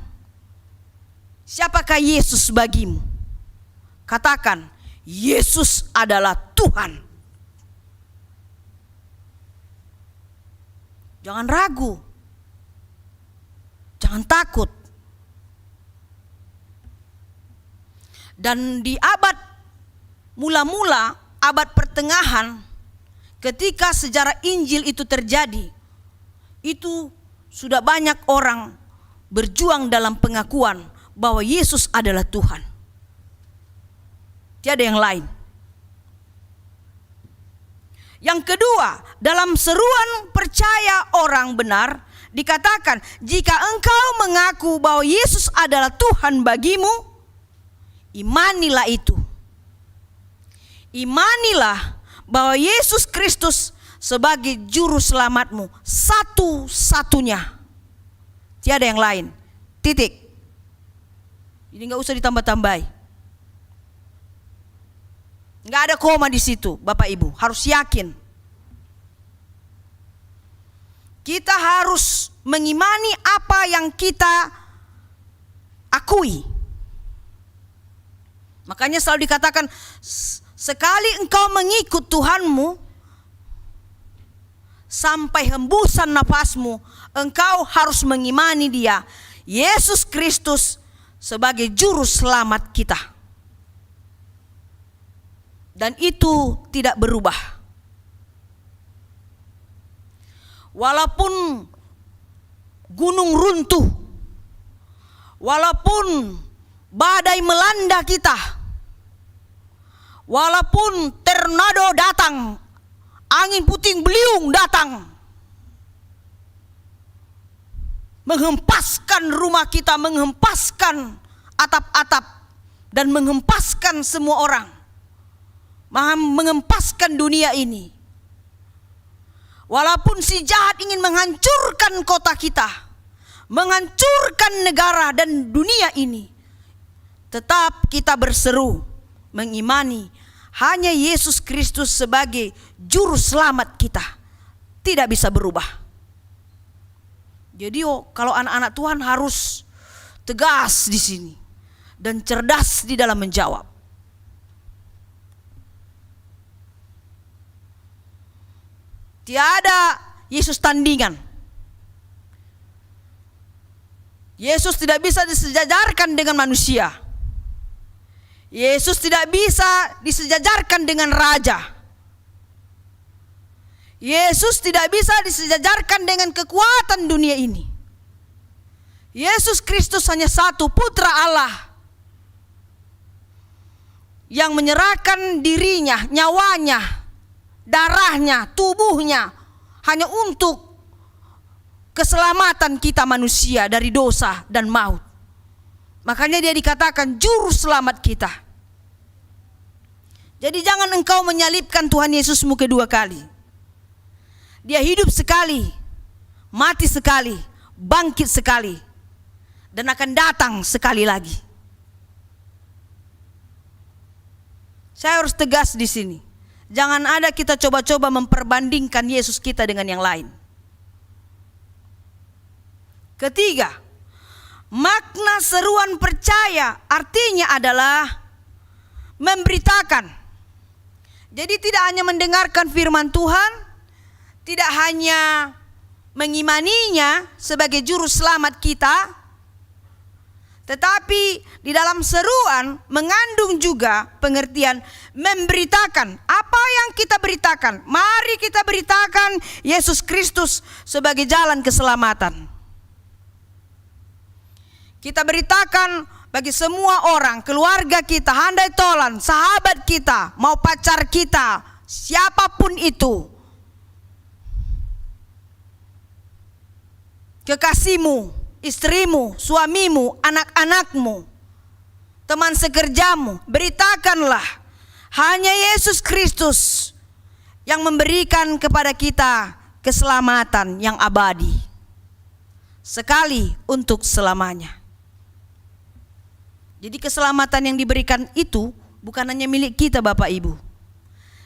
siapakah Yesus bagimu? Katakan, Yesus adalah Tuhan. Jangan ragu. Jangan takut. Dan di abad mula-mula, abad pertengahan, ketika sejarah Injil itu terjadi, itu sudah banyak orang berjuang dalam pengakuan bahwa Yesus adalah Tuhan. Tiada yang lain. Yang kedua, dalam seruan percaya orang benar dikatakan, jika engkau mengaku bahwa Yesus adalah Tuhan bagimu, imanilah itu. Imanilah bahwa Yesus Kristus sebagai juru selamatmu, satu-satunya. Tiada yang lain. Titik. Ini enggak usah ditambah-tambahi. Enggak ada koma di situ, Bapak Ibu, harus yakin. Kita harus mengimani apa yang kita akui. Makanya selalu dikatakan, sekali engkau mengikut Tuhanmu sampai hembusan nafasmu, engkau harus mengimani Dia, Yesus Kristus, sebagai juru selamat kita. Dan itu tidak berubah. Walaupun gunung runtuh, walaupun badai melanda kita, walaupun tornado datang, angin puting beliung datang, menghempaskan rumah kita, menghempaskan atap-atap, dan menghempaskan semua orang, menghempaskan dunia ini. Walaupun si jahat ingin menghancurkan kota kita, menghancurkan negara dan dunia ini, tetap kita berseru mengimani hanya Yesus Kristus sebagai juru selamat kita. Tidak bisa berubah. Jadi kalau anak-anak Tuhan harus tegas di sini dan cerdas di dalam menjawab. Tiada Yesus tandingan. Yesus tidak bisa disejajarkan dengan manusia. Yesus tidak bisa disejajarkan dengan raja. Yesus tidak bisa disejajarkan dengan kekuatan dunia ini. Yesus Kristus hanya satu, Putra Allah, yang menyerahkan dirinya, nyawanya, darahnya, tubuhnya hanya untuk keselamatan kita manusia dari dosa dan maut. Makanya dia dikatakan juru selamat kita. Jadi jangan engkau menyalibkan Tuhan Yesusmu kedua kali. Dia hidup sekali, mati sekali, bangkit sekali, dan akan datang sekali lagi. Saya harus tegas di sini. Jangan ada kita coba-coba memperbandingkan Yesus kita dengan yang lain. Ketiga, makna seruan percaya artinya adalah memberitakan. Jadi tidak hanya mendengarkan firman Tuhan, tidak hanya mengimaninya sebagai juru selamat kita, Tetapi di dalam seruan mengandung juga pengertian memberitakan. Apa yang kita beritakan? Mari kita beritakan Yesus Kristus sebagai jalan keselamatan. Kita beritakan bagi semua orang, keluarga kita, handai tolan, sahabat kita, mau pacar kita, siapapun itu. Kekasihmu, istrimu, suamimu, anak-anakmu, teman sekerjamu, beritakanlah hanya Yesus Kristus yang memberikan kepada kita keselamatan yang abadi, sekali untuk selamanya. Jadi keselamatan yang diberikan itu bukan hanya milik kita Bapak Ibu.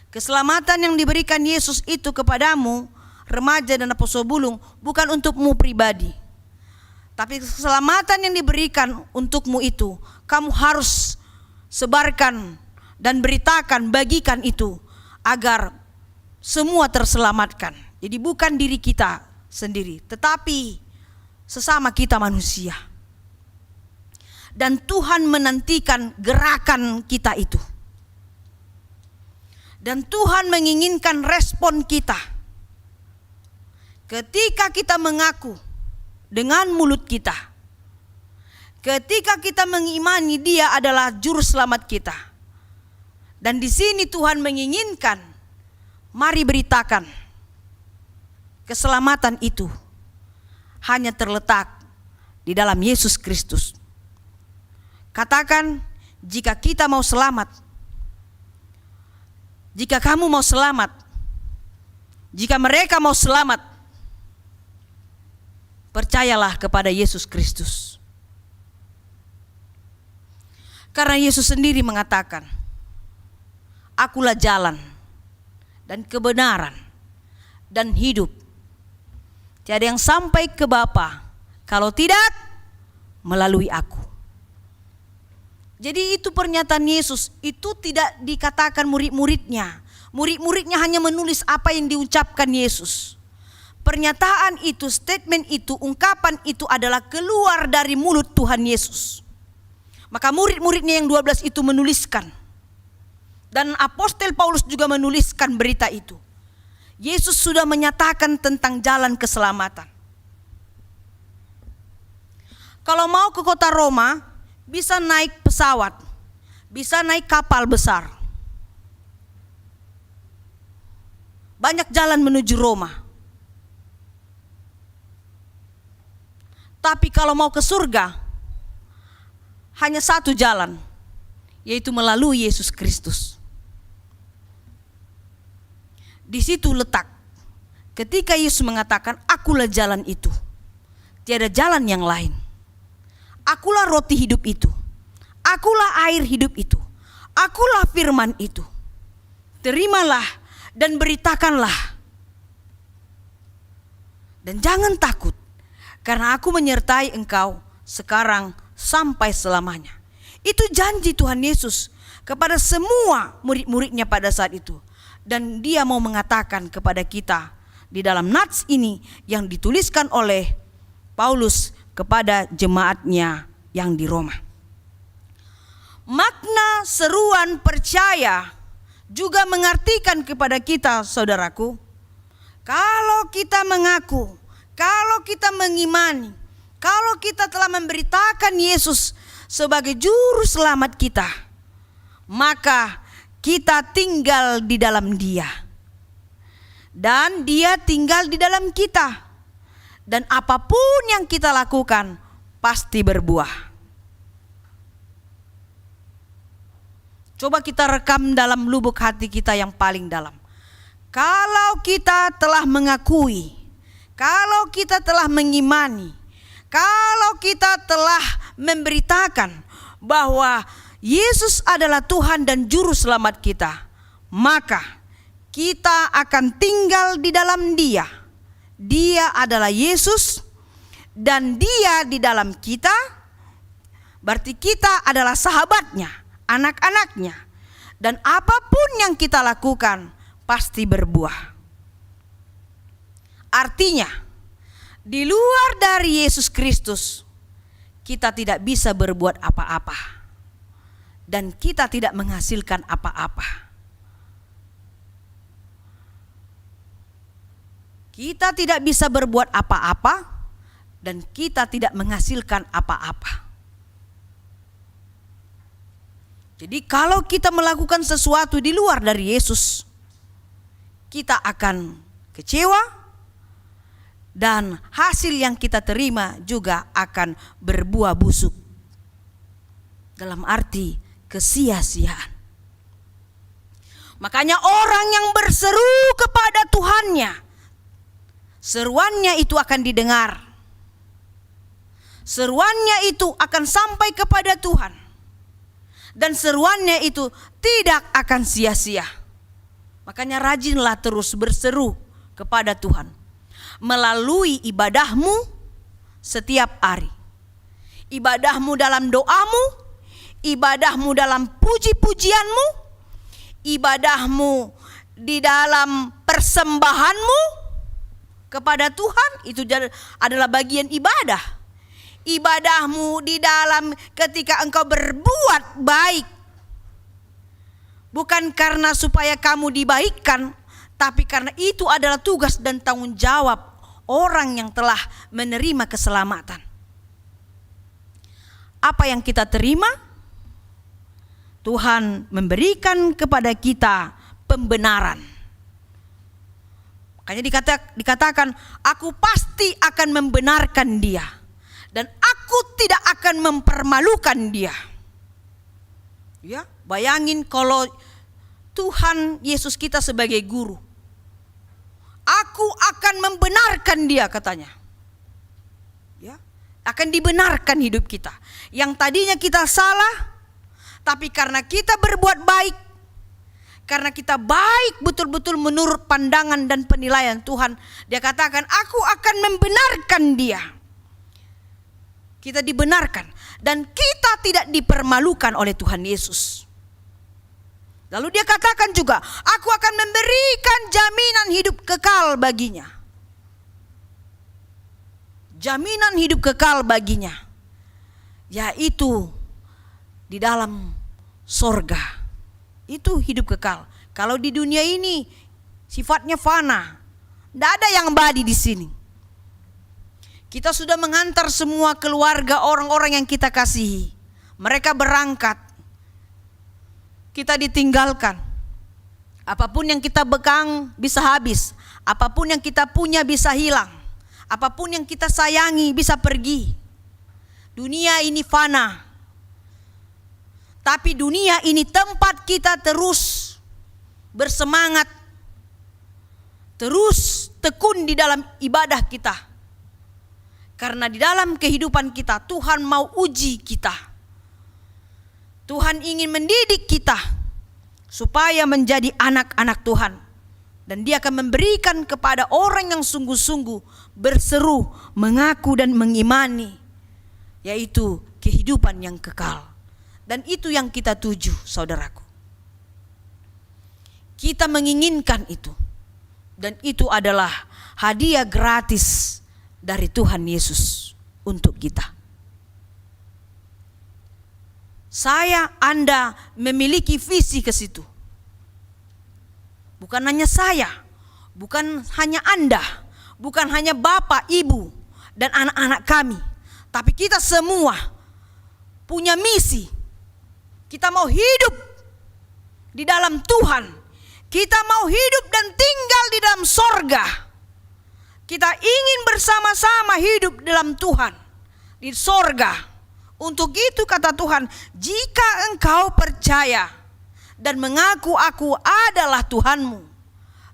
Keselamatan yang diberikan Yesus itu kepadamu, remaja dan apostol bulung, bukan untukmu pribadi. Tapi keselamatan yang diberikan untukmu itu, kamu harus sebarkan dan beritakan, bagikan itu, agar semua terselamatkan. Jadi bukan diri kita sendiri, tetapi sesama kita manusia. Dan Tuhan menantikan gerakan kita itu. Dan Tuhan menginginkan respon kita. Ketika kita mengaku dengan mulut kita, ketika kita mengimani Dia adalah juru selamat kita, dan di sini Tuhan menginginkan, mari beritakan keselamatan itu hanya terletak di dalam Yesus Kristus. Katakan, jika kita mau selamat, jika kamu mau selamat, jika mereka mau selamat, percayalah kepada Yesus Kristus. Karena Yesus sendiri mengatakan, Akulah jalan dan kebenaran dan hidup. Tiada yang sampai ke Bapa kalau tidak melalui Aku. Jadi itu pernyataan Yesus, itu tidak dikatakan murid-muridnya. Murid-muridnya hanya menulis apa yang diucapkan Yesus. Pernyataan itu, statement itu, ungkapan itu adalah keluar dari mulut Tuhan Yesus. Maka murid-muridnya yang 12 itu menuliskan. Dan apostol Paulus juga menuliskan berita itu. Yesus sudah menyatakan tentang jalan keselamatan. Kalau mau ke kota Roma, bisa naik pesawat, bisa naik kapal besar. Banyak jalan menuju Roma. Tapi kalau mau ke surga, hanya satu jalan, yaitu melalui Yesus Kristus. Di situ letak ketika Yesus mengatakan, Akulah jalan itu, tiada jalan yang lain. Akulah roti hidup itu, Akulah air hidup itu, Akulah firman itu. Terimalah dan beritakanlah. Dan jangan takut, karena Aku menyertai engkau sekarang sampai selamanya. Itu janji Tuhan Yesus kepada semua murid-muridnya pada saat itu. Dan Dia mau mengatakan kepada kita di dalam nats ini yang dituliskan oleh Paulus kepada jemaatnya yang di Roma. Makna seruan percaya juga mengartikan kepada kita, saudaraku, kalau kita mengaku, kalau kita mengimani, kalau kita telah memberitakan Yesus sebagai juru selamat kita, maka kita tinggal di dalam Dia, dan Dia tinggal di dalam kita, dan apapun yang kita lakukan pasti berbuah. Coba kita rekam dalam lubuk hati kita yang paling dalam. Kalau kita telah mengakui, kalau kita telah mengimani, kalau kita telah memberitakan bahwa Yesus adalah Tuhan dan Juru Selamat kita, maka kita akan tinggal di dalam Dia. Dia adalah Yesus dan Dia di dalam kita. Berarti kita adalah sahabatnya, anak-anaknya. Dan apapun yang kita lakukan pasti berbuah. Artinya, di luar dari Yesus Kristus, kita tidak bisa berbuat apa-apa dan kita tidak menghasilkan apa-apa. Kita tidak bisa berbuat apa-apa dan kita tidak menghasilkan apa-apa. Jadi kalau kita melakukan sesuatu di luar dari Yesus, kita akan kecewa dan hasil yang kita terima juga akan berbuah busuk. Dalam arti kesia-siaan. Makanya orang yang berseru kepada Tuhannya, seruannya itu akan didengar. Seruannya itu akan sampai kepada Tuhan. Dan seruannya itu tidak akan sia-sia. Makanya rajinlah terus berseru kepada Tuhan melalui ibadahmu setiap hari. Ibadahmu dalam doamu, ibadahmu dalam puji-pujianmu, ibadahmu di dalam persembahanmu kepada Tuhan, itu adalah bagian ibadah. Ibadahmu di dalam ketika engkau berbuat baik, bukan karena supaya kamu dibaikkan, tapi karena itu adalah tugas dan tanggung jawab orang yang telah menerima keselamatan. Apa yang kita terima? Tuhan memberikan kepada kita pembenaran. Makanya dikatakan, aku pasti akan membenarkan dia. Dan aku tidak akan mempermalukan dia. Ya, bayangin kalau Tuhan Yesus kita sebagai guru. Aku akan membenarkan dia, katanya. Ya, akan dibenarkan hidup kita. Yang tadinya kita salah, tapi karena kita berbuat baik, karena kita baik betul-betul menurut pandangan dan penilaian Tuhan, dia katakan, aku akan membenarkan dia. Kita dibenarkan dan kita tidak dipermalukan oleh Tuhan Yesus. Lalu dia katakan juga, aku akan memberikan jaminan hidup kekal baginya. Jaminan hidup kekal baginya, yaitu di dalam sorga. Itu hidup kekal. Kalau di dunia ini sifatnya fana, tidak ada yang abadi di sini. Kita sudah menghantar semua keluarga orang-orang yang kita kasihi. Mereka berangkat. Kita ditinggalkan. Apapun yang kita pegang bisa habis. Apapun yang kita punya bisa hilang. Apapun yang kita sayangi bisa pergi. Dunia ini fana. Tapi dunia ini tempat kita terus bersemangat. Terus tekun di dalam ibadah kita. Karena di dalam kehidupan kita Tuhan mau uji kita. Tuhan ingin mendidik kita supaya menjadi anak-anak Tuhan. Dan dia akan memberikan kepada orang yang sungguh-sungguh berseru, mengaku dan mengimani, yaitu kehidupan yang kekal. Dan itu yang kita tuju, saudaraku. Kita menginginkan itu. Dan itu adalah hadiah gratis dari Tuhan Yesus untuk kita. Saya, Anda memiliki visi ke situ. Bukan hanya saya, bukan hanya Anda, bukan hanya Bapak, Ibu, dan anak-anak kami. Tapi kita semua punya misi. Kita mau hidup di dalam Tuhan. Kita mau hidup dan tinggal di dalam sorga. Kita ingin bersama-sama hidup dalam Tuhan, di sorga. Untuk itu kata Tuhan, jika engkau percaya dan mengaku aku adalah Tuhanmu,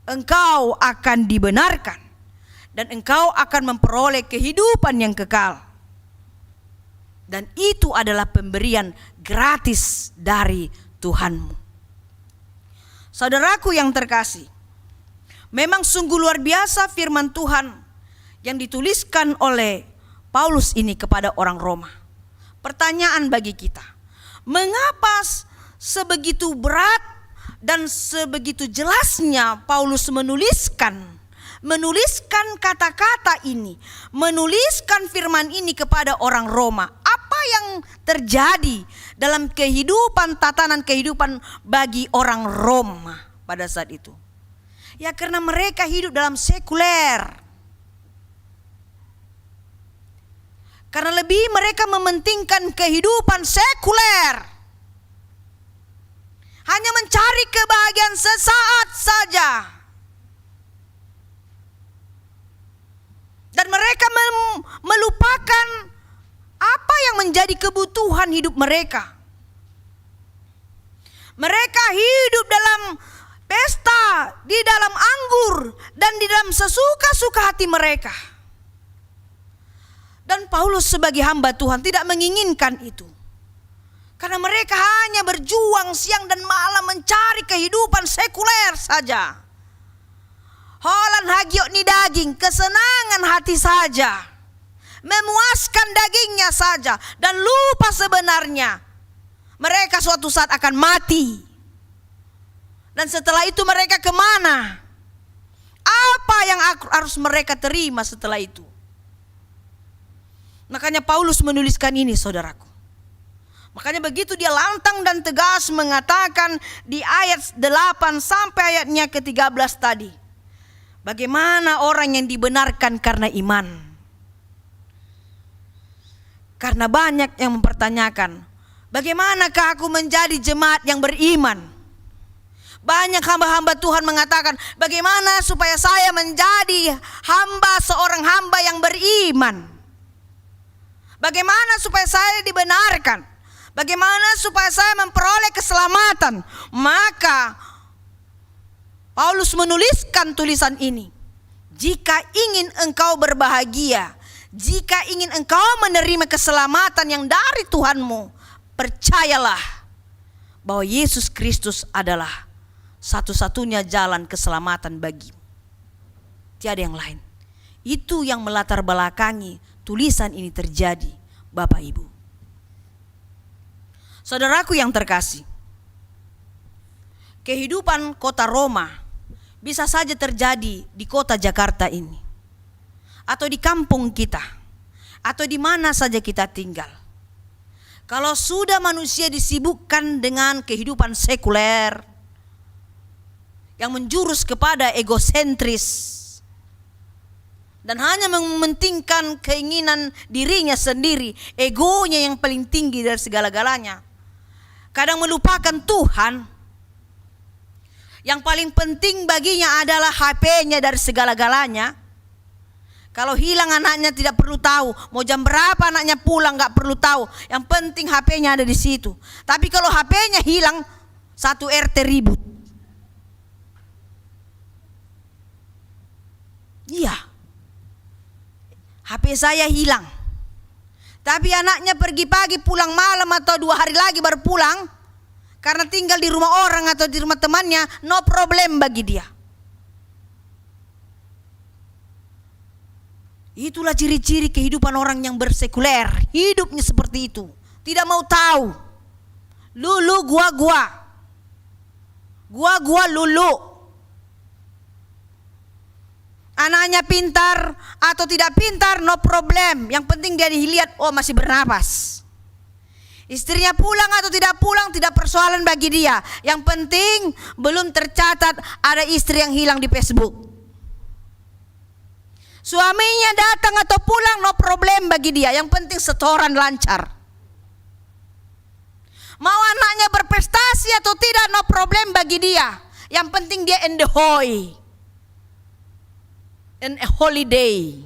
engkau akan dibenarkan dan engkau akan memperoleh kehidupan yang kekal. Dan itu adalah pemberian gratis dari Tuhanmu. Saudaraku yang terkasih, memang sungguh luar biasa firman Tuhan yang dituliskan oleh Paulus ini kepada orang Roma. Pertanyaan bagi kita, mengapa sebegitu berat dan sebegitu jelasnya Paulus menuliskan kata-kata ini, menuliskan firman ini kepada orang Roma? Apa yang terjadi dalam kehidupan, tatanan kehidupan bagi orang Roma pada saat itu? Ya karena mereka hidup dalam sekuler. Karena lebih mereka mementingkan kehidupan sekuler. Hanya mencari kebahagiaan sesaat saja. Dan mereka melupakan apa yang menjadi kebutuhan hidup mereka. Mereka hidup dalam pesta, di dalam anggur, dan di dalam sesuka-suka hati mereka. Dan Paulus sebagai hamba Tuhan tidak menginginkan itu. Karena mereka hanya berjuang siang dan malam mencari kehidupan sekuler saja. Holan hagiok ni daging, kesenangan hati saja. Memuaskan dagingnya saja. Dan lupa sebenarnya mereka suatu saat akan mati. Dan setelah itu mereka kemana? Apa yang harus mereka terima setelah itu? Makanya Paulus menuliskan ini, saudaraku. Makanya begitu dia lantang dan tegas mengatakan di ayat 8 sampai ayatnya ke-13 tadi. Bagaimana orang yang dibenarkan karena iman? Karena banyak yang mempertanyakan, bagaimanakah aku menjadi jemaat yang beriman? Banyak hamba-hamba Tuhan mengatakan, bagaimana supaya saya menjadi seorang hamba yang beriman? Bagaimana supaya saya dibenarkan? Bagaimana supaya saya memperoleh keselamatan? Maka Paulus menuliskan tulisan ini. Jika ingin engkau berbahagia, jika ingin engkau menerima keselamatan yang dari Tuhanmu, percayalah bahwa Yesus Kristus adalah satu-satunya jalan keselamatan bagimu. Tiada yang lain. Itu yang melatar belakangi tulisan ini terjadi, Bapak Ibu. Saudaraku yang terkasih, kehidupan kota Roma bisa saja terjadi di kota Jakarta ini, atau di kampung kita, atau di mana saja kita tinggal. Kalau sudah manusia disibukkan dengan kehidupan sekuler yang menjurus kepada egosentris dan hanya mementingkan keinginan dirinya sendiri, egonya yang paling tinggi dari segala-galanya, kadang melupakan Tuhan. Yang paling penting baginya adalah HP-nya dari segala-galanya. Kalau hilang anaknya tidak perlu tahu, mau jam berapa anaknya pulang gak perlu tahu. Yang penting HP-nya ada di situ. Tapi kalau HP-nya hilang, satu RT ribut. Iya, HP saya hilang. Tapi anaknya pergi pagi pulang malam atau 2 hari lagi baru pulang, karena tinggal di rumah orang atau di rumah temannya, no problem bagi dia. Itulah ciri-ciri kehidupan orang yang bersekuler. Hidupnya seperti itu. Tidak mau tahu. Lulu gua. Gua lulu. Anaknya pintar atau tidak pintar, no problem. Yang penting dia dilihat, oh masih bernapas. Istrinya pulang atau tidak pulang, tidak persoalan bagi dia. Yang penting belum tercatat ada istri yang hilang di Facebook. Suaminya datang atau pulang, no problem bagi dia. Yang penting setoran lancar. Mau anaknya berprestasi atau tidak, no problem bagi dia. Yang penting dia enjoy. And a holiday.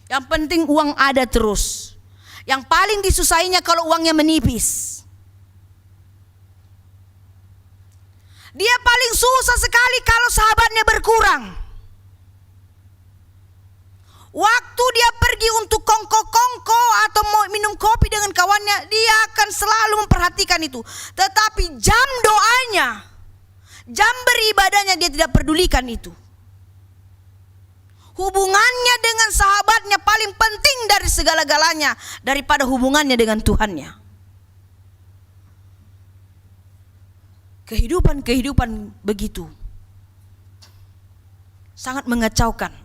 Yang penting uang ada terus. Yang paling disusahinya kalau uangnya menipis. Dia paling susah sekali kalau sahabatnya berkurang. Waktu dia pergi untuk kongko-kongko atau mau minum kopi dengan kawannya, dia akan selalu memperhatikan itu. Tetapi jam doanya, jam beribadahnya dia tidak pedulikan itu. Hubungannya dengan sahabatnya paling penting dari segala-galanya daripada hubungannya dengan Tuhannya. Kehidupan begitu sangat mengacaukan.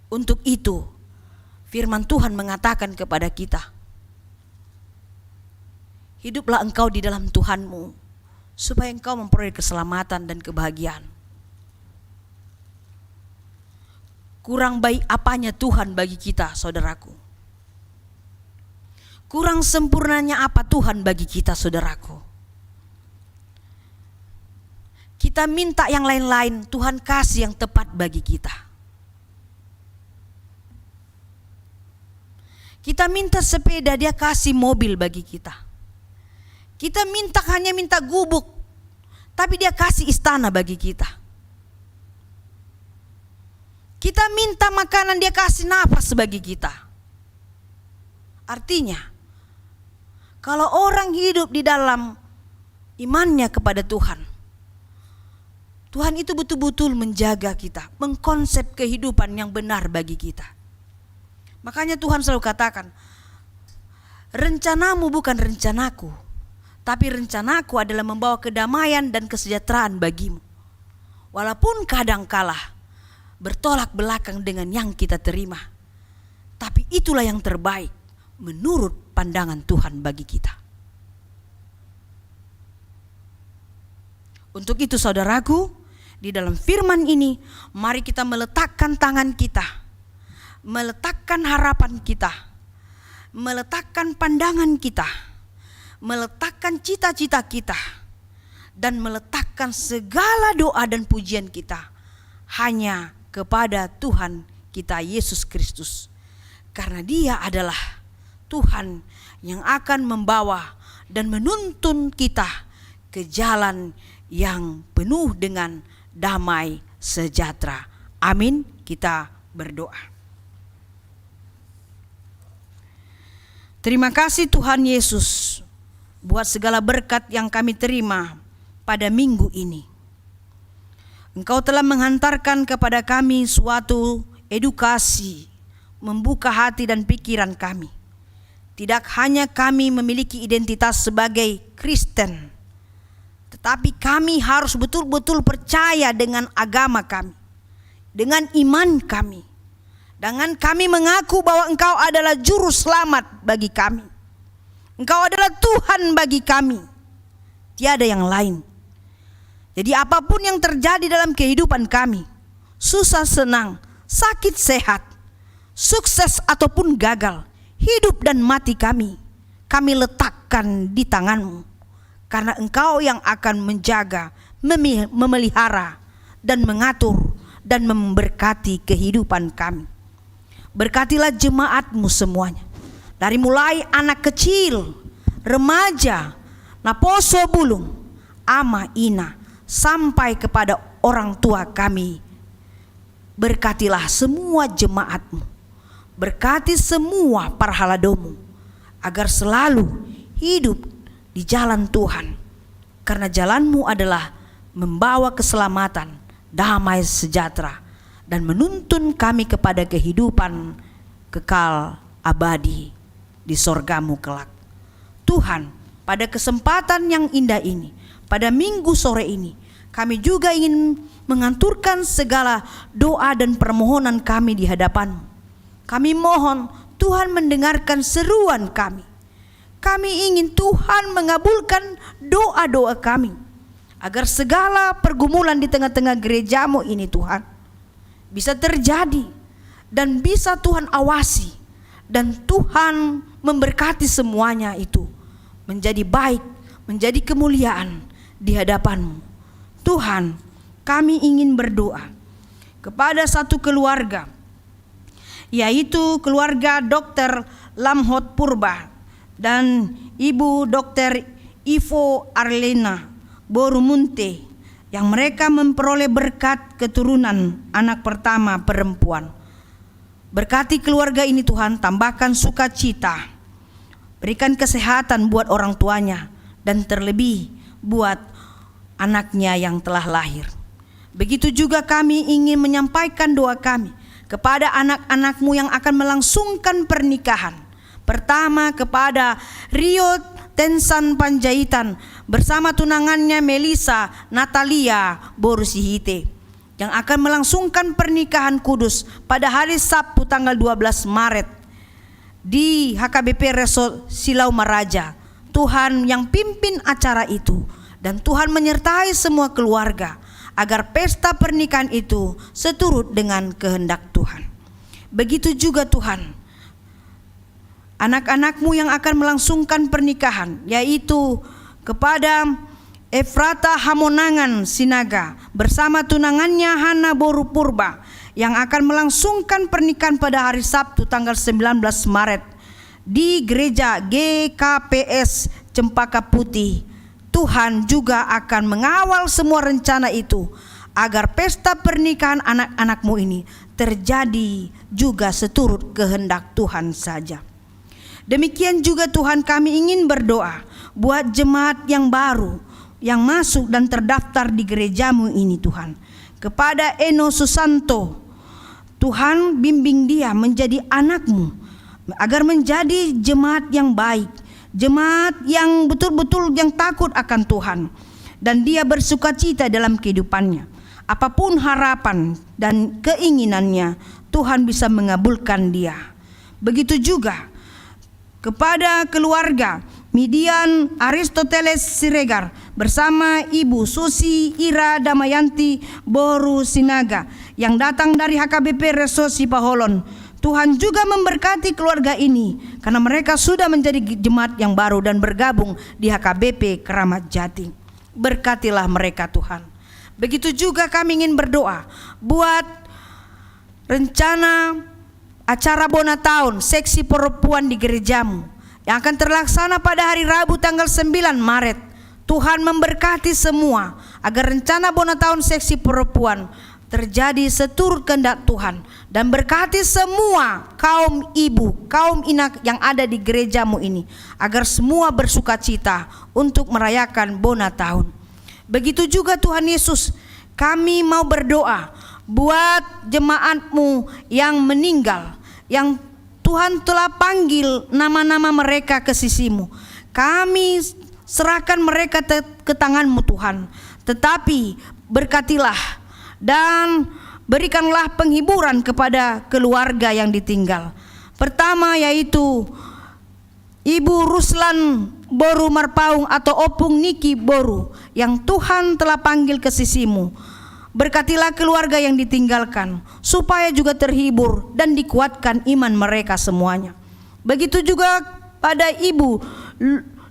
Untuk itu Firman Tuhan mengatakan kepada kita, hiduplah engkau di dalam Tuhanmu, supaya engkau memperoleh keselamatan dan kebahagiaan. Kurang baik apanya Tuhan bagi kita, saudaraku? Kurang sempurnanya apa Tuhan bagi kita, saudaraku? Kita minta yang lain-lain, Tuhan kasih yang tepat bagi kita. Kita minta sepeda, Dia kasih mobil bagi kita. Kita hanya minta gubuk, tapi Dia kasih istana bagi kita. Kita minta makanan, Dia kasih nafas bagi kita. Artinya, kalau orang hidup di dalam imannya kepada Tuhan, Tuhan itu betul-betul menjaga kita, mengkonsep kehidupan yang benar bagi kita. Makanya Tuhan selalu katakan, rencanamu bukan rencanaku, tapi rencanaku adalah membawa kedamaian dan kesejahteraan bagimu. Walaupun kadangkala bertolak belakang dengan yang kita terima, tapi itulah yang terbaik menurut pandangan Tuhan bagi kita. Untuk itu saudaraku, di dalam firman ini mari kita meletakkan tangan kita, meletakkan harapan kita, meletakkan pandangan kita, meletakkan cita-cita kita, dan meletakkan segala doa dan pujian kita hanya kepada Tuhan kita Yesus Kristus. Karena Dia adalah Tuhan yang akan membawa dan menuntun kita ke jalan yang penuh dengan damai sejahtera. Amin. Kita berdoa. Terima kasih Tuhan Yesus buat segala berkat yang kami terima pada minggu ini. Engkau telah menghantarkan kepada kami suatu edukasi, membuka hati dan pikiran kami. Tidak hanya kami memiliki identitas sebagai Kristen, tetapi kami harus betul-betul percaya dengan agama kami, dengan iman kami. Dengan kami mengaku bahwa Engkau adalah juru selamat bagi kami. Engkau adalah Tuhan bagi kami. Tiada yang lain. Jadi apapun yang terjadi dalam kehidupan kami, susah senang, sakit sehat, sukses ataupun gagal, hidup dan mati kami letakkan di tangan-Mu. Karena Engkau yang akan menjaga, memelihara, dan mengatur, dan memberkati kehidupan kami. Berkatilah jemaat-Mu semuanya, dari mulai anak kecil, remaja, naposo bulung, ama ina, sampai kepada orang tua kami. Berkatilah semua jemaat-Mu, berkati semua para haladomu, agar selalu hidup di jalan Tuhan, karena jalan-Mu adalah membawa keselamatan, damai sejahtera, dan menuntun kami kepada kehidupan kekal abadi di sorga-Mu kelak. Tuhan, pada kesempatan yang indah ini, pada minggu sore ini, kami juga ingin menganturkan segala doa dan permohonan kami di hadapan-Mu. Kami mohon Tuhan mendengarkan seruan kami. Kami ingin Tuhan mengabulkan doa-doa kami, agar segala pergumulan di tengah-tengah gereja-Mu ini Tuhan bisa terjadi dan bisa Tuhan awasi, dan Tuhan memberkati semuanya itu menjadi baik, menjadi kemuliaan di hadapan-Mu. Tuhan, kami ingin berdoa kepada satu keluarga, yaitu keluarga Dr. Lamhot Purba dan Ibu Dr. Ivo Arlena Borumunte, yang mereka memperoleh berkat keturunan anak pertama perempuan. Berkati keluarga ini Tuhan, tambahkan sukacita, berikan kesehatan buat orang tuanya, dan terlebih buat anaknya yang telah lahir. Begitu juga kami ingin menyampaikan doa kami kepada anak-anak-Mu yang akan melangsungkan pernikahan. Pertama kepada Rio Tensan Panjaitan bersama tunangannya Melisa Natalia Borusihite, yang akan melangsungkan pernikahan kudus pada hari Sabtu tanggal 12 Maret di HKBP Resort Silau Maraja. Tuhan yang pimpin acara itu, dan Tuhan menyertai semua keluarga agar pesta pernikahan itu seturut dengan kehendak Tuhan. Begitu juga Tuhan, anak-anak-Mu yang akan melangsungkan pernikahan, yaitu kepada Efrata Hamonangan Sinaga bersama tunangannya Hana Boru Purba yang akan melangsungkan pernikahan pada hari Sabtu tanggal 19 Maret di gereja GKPS Cempaka Putih. Tuhan juga akan mengawal semua rencana itu agar pesta pernikahan anak-anak-Mu ini terjadi juga seturut kehendak Tuhan saja. Demikian juga Tuhan, kami ingin berdoa buat jemaat yang baru yang masuk dan terdaftar di gereja-Mu ini Tuhan. Kepada Eno Susanto, Tuhan bimbing dia menjadi anak-Mu agar menjadi jemaat yang baik, jemaat yang betul-betul yang takut akan Tuhan, dan dia bersukacita dalam kehidupannya. Apapun harapan dan keinginannya, Tuhan bisa mengabulkan dia. Begitu juga kepada keluarga Midian Aristoteles Siregar bersama Ibu Susi Ira Damayanti Boru Sinaga yang datang dari HKBP Resort Sipaholon. Tuhan juga memberkati keluarga ini karena mereka sudah menjadi jemaat yang baru dan bergabung di HKBP Keramat Jati. Berkatilah mereka Tuhan. Begitu juga kami ingin berdoa buat rencana acara Bona Tahun seksi perempuan di gereja-Mu yang akan terlaksana pada hari Rabu tanggal 9 Maret. Tuhan memberkati semua agar rencana Bona Tahun seksi perempuan terjadi seturut kehendak Tuhan, dan berkati semua kaum ibu, kaum inak yang ada di gereja-Mu ini agar semua bersukacita untuk merayakan Bona Tahun. Begitu juga Tuhan Yesus, kami mau berdoa buat jemaat-Mu yang meninggal, yang Tuhan telah panggil nama-nama mereka ke sisi-Mu. Kami serahkan mereka ke tangan-Mu Tuhan. Tetapi berkatilah dan berikanlah penghiburan kepada keluarga yang ditinggal. Pertama yaitu Ibu Ruslan Boru Marpaung atau Opung Niki Boru yang Tuhan telah panggil ke sisi-Mu. Berkatilah keluarga yang ditinggalkan supaya juga terhibur dan dikuatkan iman mereka semuanya. Begitu juga pada Ibu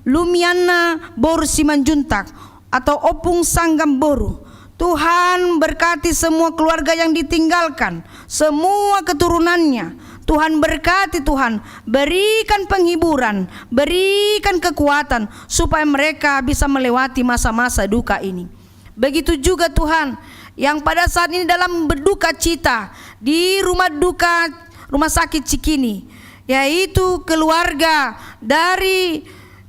Lumiana Boru Simanjuntak atau Opung Sanggam Boru. Tuhan berkati semua keluarga yang ditinggalkan, semua keturunannya. Tuhan berkati, Tuhan berikan penghiburan, berikan kekuatan supaya mereka bisa melewati masa-masa duka ini. Begitu juga Tuhan yang pada saat ini dalam berduka cita di rumah duka Rumah Sakit Cikini, yaitu keluarga dari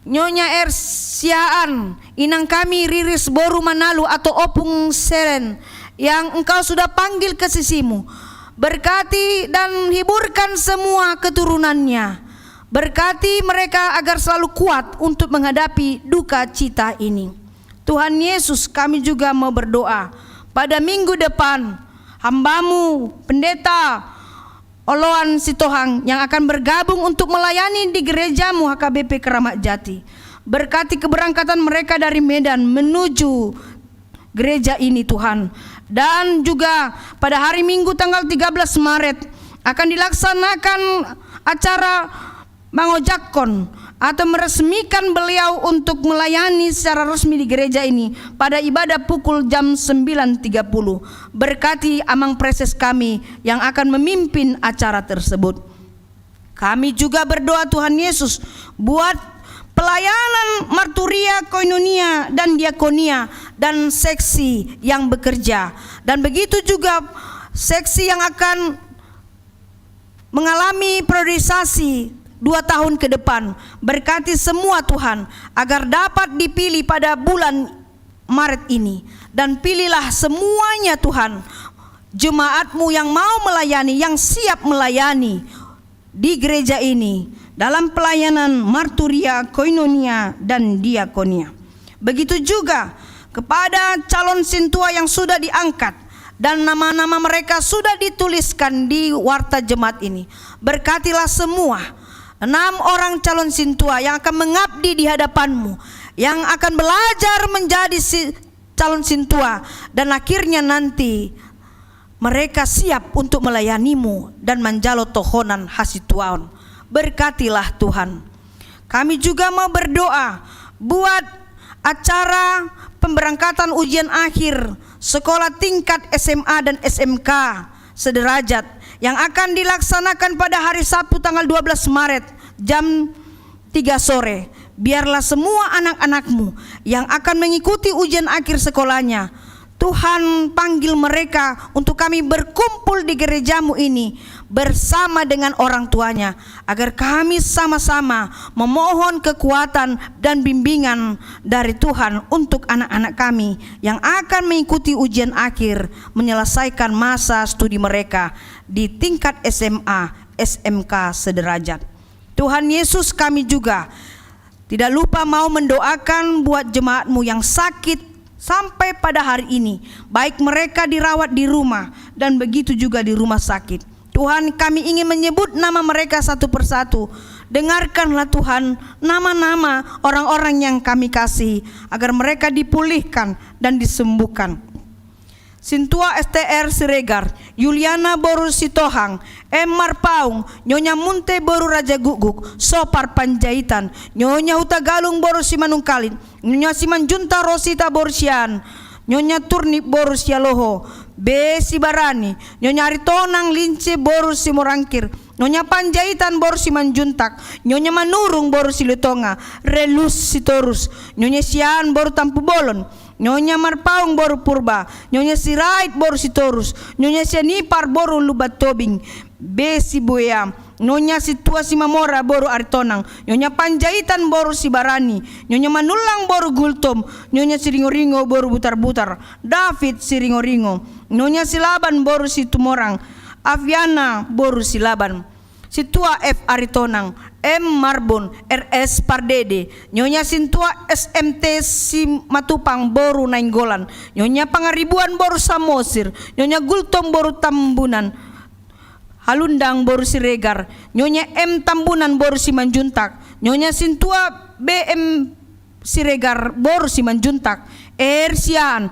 Nyonya Ersiaan, inang kami Riris Boru Manalu atau Opung Seren, yang Engkau sudah panggil ke sisi-Mu. Berkati dan hiburkan semua keturunannya. Berkati mereka agar selalu kuat untuk menghadapi duka cita ini. Tuhan Yesus, kami juga mau berdoa pada minggu depan hamba-Mu Pendeta Oloan Sitohang yang akan bergabung untuk melayani di gereja-Mu HKBP Keramat Jati. Berkati keberangkatan mereka dari Medan menuju gereja ini Tuhan. Dan juga pada hari Minggu tanggal 13 Maret akan dilaksanakan acara Mangojakon atau meresmikan beliau untuk melayani secara resmi di gereja ini pada ibadah pukul jam 9.30. Berkati amang preses kami yang akan memimpin acara tersebut. Kami juga berdoa Tuhan Yesus buat pelayanan marturia, koinonia dan diakonia dan seksi yang bekerja, dan begitu juga seksi yang akan mengalami priorisasi 2 tahun ke depan. Berkati semua Tuhan agar dapat dipilih pada bulan Maret ini, dan pilihlah semuanya Tuhan jemaat-Mu yang mau melayani, yang siap melayani di gereja ini dalam pelayanan marturia, koinonia dan diakonia. Begitu juga kepada calon sintua yang sudah diangkat dan nama-nama mereka sudah dituliskan di warta jemaat ini. Berkatilah semua 6 orang calon sintua yang akan mengabdi di hadapanmu, yang akan belajar menjadi calon sintua, dan akhirnya nanti mereka siap untuk melayanimu dan menjalo tohonan hasituaon. Berkatilah Tuhan. Kami juga mau berdoa buat acara pemberangkatan ujian akhir sekolah tingkat SMA dan SMK sederajat yang akan dilaksanakan pada hari Sabtu tanggal 12 Maret jam 3 sore. Biarlah semua anak-anakmu yang akan mengikuti ujian akhir sekolahnya, Tuhan panggil mereka untuk kami berkumpul di gerejamu ini bersama dengan orang tuanya, agar kami sama-sama memohon kekuatan dan bimbingan dari Tuhan untuk anak-anak kami yang akan mengikuti ujian akhir menyelesaikan masa studi mereka di tingkat SMA, SMK sederajat. Tuhan Yesus, kami juga tidak lupa mau mendoakan buat jemaatmu yang sakit sampai pada hari ini, baik mereka dirawat di rumah dan begitu juga di rumah sakit. Tuhan, kami ingin menyebut nama mereka satu persatu. Dengarkanlah Tuhan nama-nama orang-orang yang kami kasih, agar mereka dipulihkan dan disembuhkan. Sintua STR Siregar, Yuliana Boru Sitohang, M. Marpaung, Nyonya Munte Boru Raja Guguk, Sopar Panjaitan, Nyonya Hutagalung Boru Simanungkalit, Nyonya Simanjunta Rosita Borsian, Nyonya Turnip Boru Sialoho, B. Sibarani, Nyonya Aritonang Lince Boru Simorangkir, Nyonya Panjaitan Boru Simanjuntak, Nyonya Manurung Boru Silutonga, Relus Sitorus, Nyonya Sian Boru Tampu Bolon, Nyonya Marpaung Boru Purba, Nyonya Sirait Boru Sitorus, Nyonya Sianipar Boru Lubat Tobing, B. Sibuya, Nyonya Situa Simamora Boru Aritonang, Nyonya Panjaitan Boru Sibarani, Nyonya Manulang Boru Gultom, Nyonya Siringo-ringo Boru Butar-butar, David Siringo-ringo, Nyonya Silaban Boru Situmorang, Aviana Boru Silaban, Situa F. Aritonang, M. Marbon, RS Pardede, Nyonya Sintua SMT Simatupang Boru Nainggolan, Nyonya Pangaribuan Boru Samosir, Nyonya Gultom Boru Tambunan, Halundang Boru Siregar, Nyonya M. Tambunan Boru Simanjuntak, Nyonya Sintua BM Siregar Boru Simanjuntak, Sian,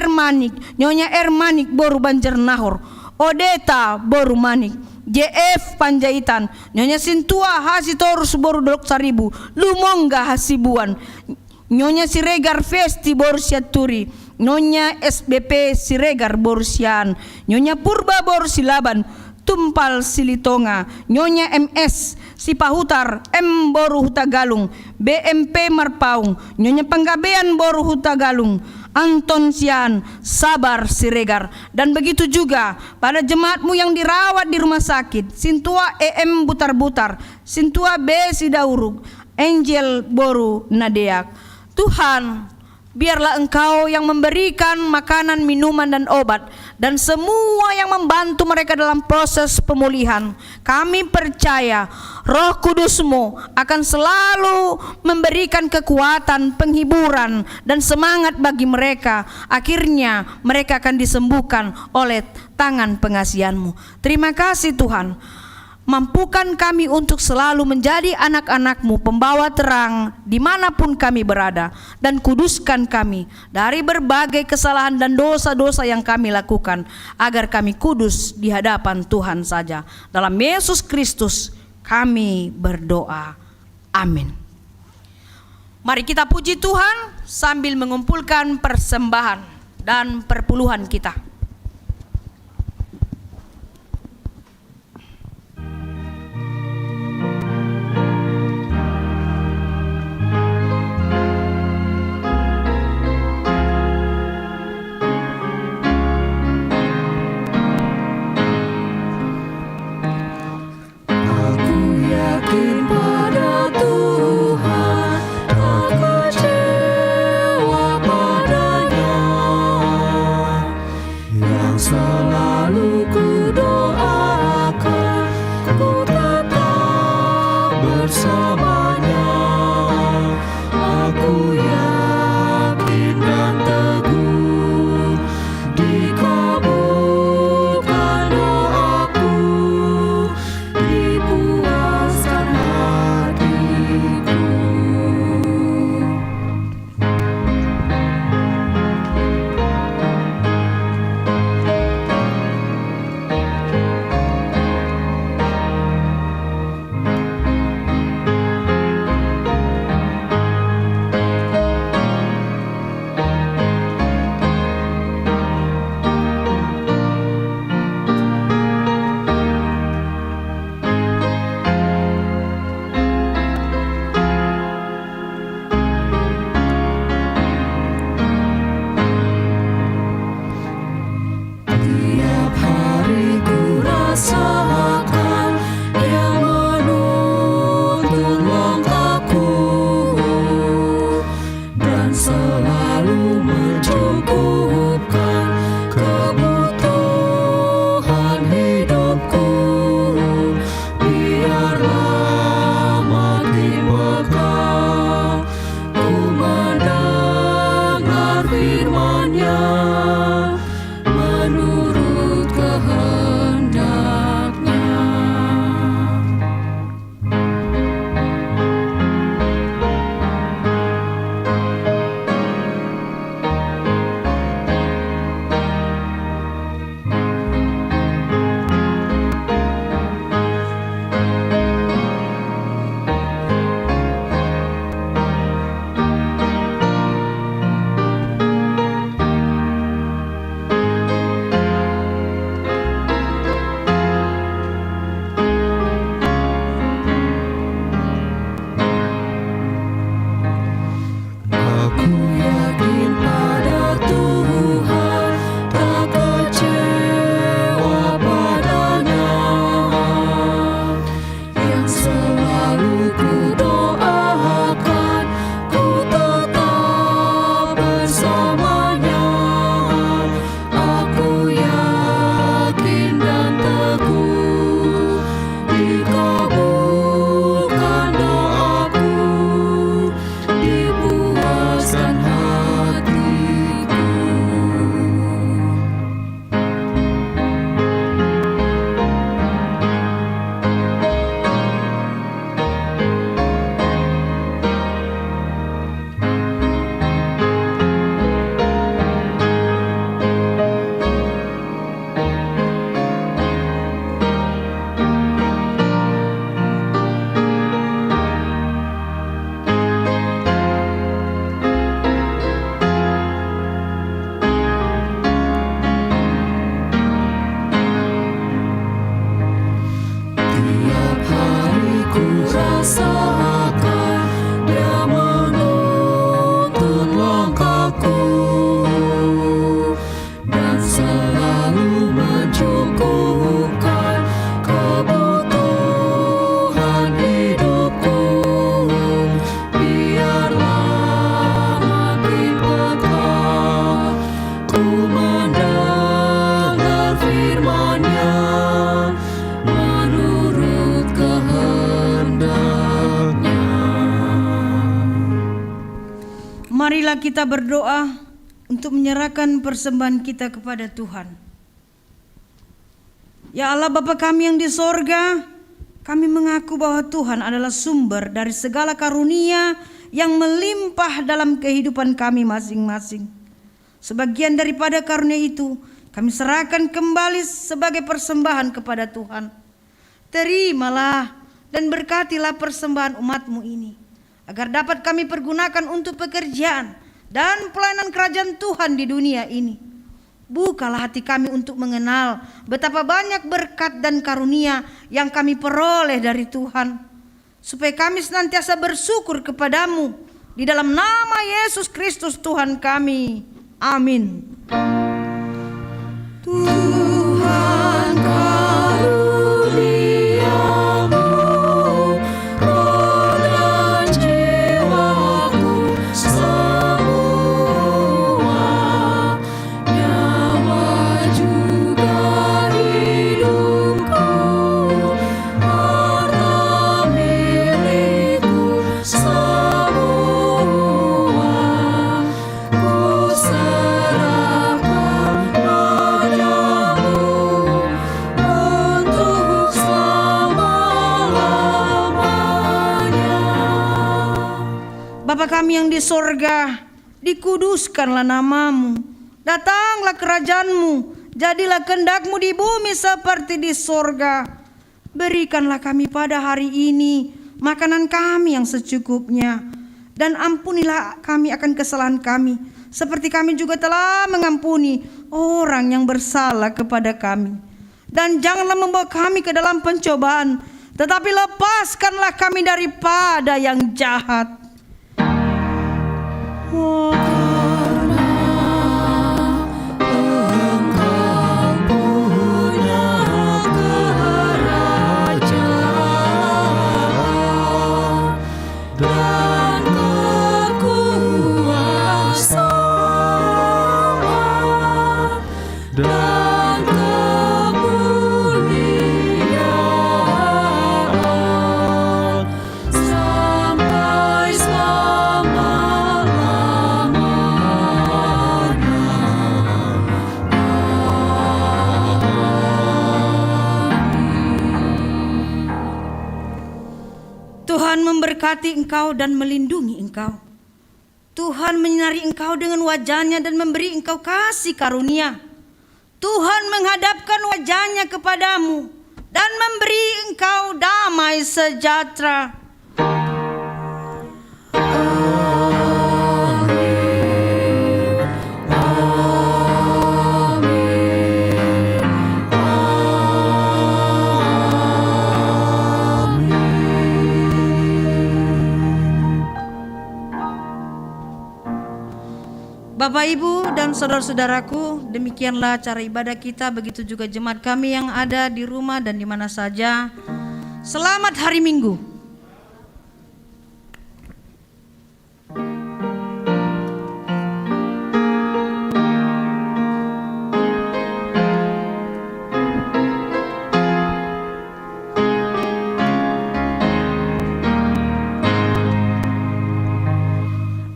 Manik, Nyonya Manik Boru Banjarnahor, Odeta Boru Manik, JF Panjaitan, Nyonya Sintua Hasitorus Boru Dolok Saribu, Lumongga Hasibuan, Nyonya Siregar Festi Boru Siaturi, Nyonya SBP Siregar Boru Sian, Nyonya Purba Boru Silaban, Tumpal Silitonga, Nyonya MS Sipahutar, M. Boru Hutagalung, BMP Marpaung, Nyonya Panggabean Boru Hutagalung, Anton Sian, Sabar Siregar, dan begitu juga pada jemaatmu yang dirawat di rumah sakit, Sintua EM Butar-butar, Sintua B. Sidaurug, Angel Boru Nadeak. Tuhan, biarlah Engkau yang memberikan makanan, minuman, dan obat, dan semua yang membantu mereka dalam proses pemulihan. Kami percaya Roh Kudus-Mu akan selalu memberikan kekuatan, penghiburan, dan semangat bagi mereka. Akhirnya mereka akan disembuhkan oleh tangan pengasihan-Mu. Terima kasih Tuhan. Mampukan kami untuk selalu menjadi anak-anak-Mu, pembawa terang dimanapun kami berada, dan kuduskan kami dari berbagai kesalahan dan dosa-dosa yang kami lakukan, agar kami kudus di hadapan Tuhan saja. Dalam Yesus Kristus kami berdoa. Amin. Mari kita puji Tuhan sambil mengumpulkan persembahan dan perpuluhan kita. selalu mencukupkan kebutuhan hidupku. Biarlah makin peka ku mendengar firman-Nya menurut kehendak-Nya. Aku yakin pada Tuhan, tak kecewa padanya, yang selalu ku doakan, ku tetap bersamanya. Aku yakin dan teguh, dikabulkan doaku, dipuaskan hatiku. Tiap hari ku rasakan Dia menuntun langkahku dan selalu mencukupkan kebutuhan hidupku. Biarlah makin peka ku mendengar firman-Nya menurut kehendak-Nya. Marilah kita berdoa untuk menyerahkan persembahan kita kepada Tuhan. Ya Allah Bapa kami yang di sorga, kami mengaku bahwa Tuhan adalah sumber dari segala karunia yang melimpah dalam kehidupan kami masing-masing. Sebagian daripada karunia itu kami serahkan kembali sebagai persembahan kepada Tuhan. Terimalah dan berkatilah persembahan umat-Mu ini, agar dapat kami pergunakan untuk pekerjaan dan pelayanan kerajaan Tuhan di dunia ini. Bukalah hati kami untuk mengenal betapa banyak berkat dan karunia yang kami peroleh dari Tuhan, supaya kami senantiasa bersyukur kepadamu di dalam nama Yesus Kristus Tuhan kami. Amin. Tuhan karuniamu, roh dan jiwaku semua, nyawa juga hidupku, harta milikku semua, ku serahkan padamu untuk selama-lamanya. Bapa kami yang di sorga, dikuduskanlah namamu, datanglah kerajaanmu, jadilah kehendak-Mu di bumi seperti di sorga. Berikanlah kami pada hari ini makanan kami yang secukupnya, dan ampunilah kami akan kesalahan kami, seperti kami juga telah mengampuni orang yang bersalah kepada kami. Dan janganlah membawa kami ke dalam pencobaan, tetapi lepaskanlah kami daripada yang jahat. Dan kekuasaan memberkati engkau dan melindungi engkau. Tuhan menyinari engkau dengan wajah-Nya dan memberi engkau kasih karunia. Tuhan menghadapkan wajah-Nya kepadamu dan memberi engkau damai sejahtera. Bapak, Ibu, dan saudara-saudaraku, demikianlah cara ibadah kita, begitu juga jemaat kami yang ada di rumah dan di mana saja. Selamat hari Minggu.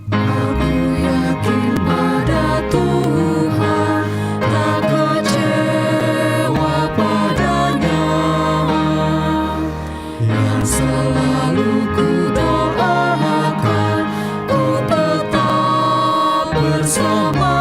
Aku yakin pada Tuhan, tak kecewa padanya, yang selalu ku doakan, ku tetap bersama.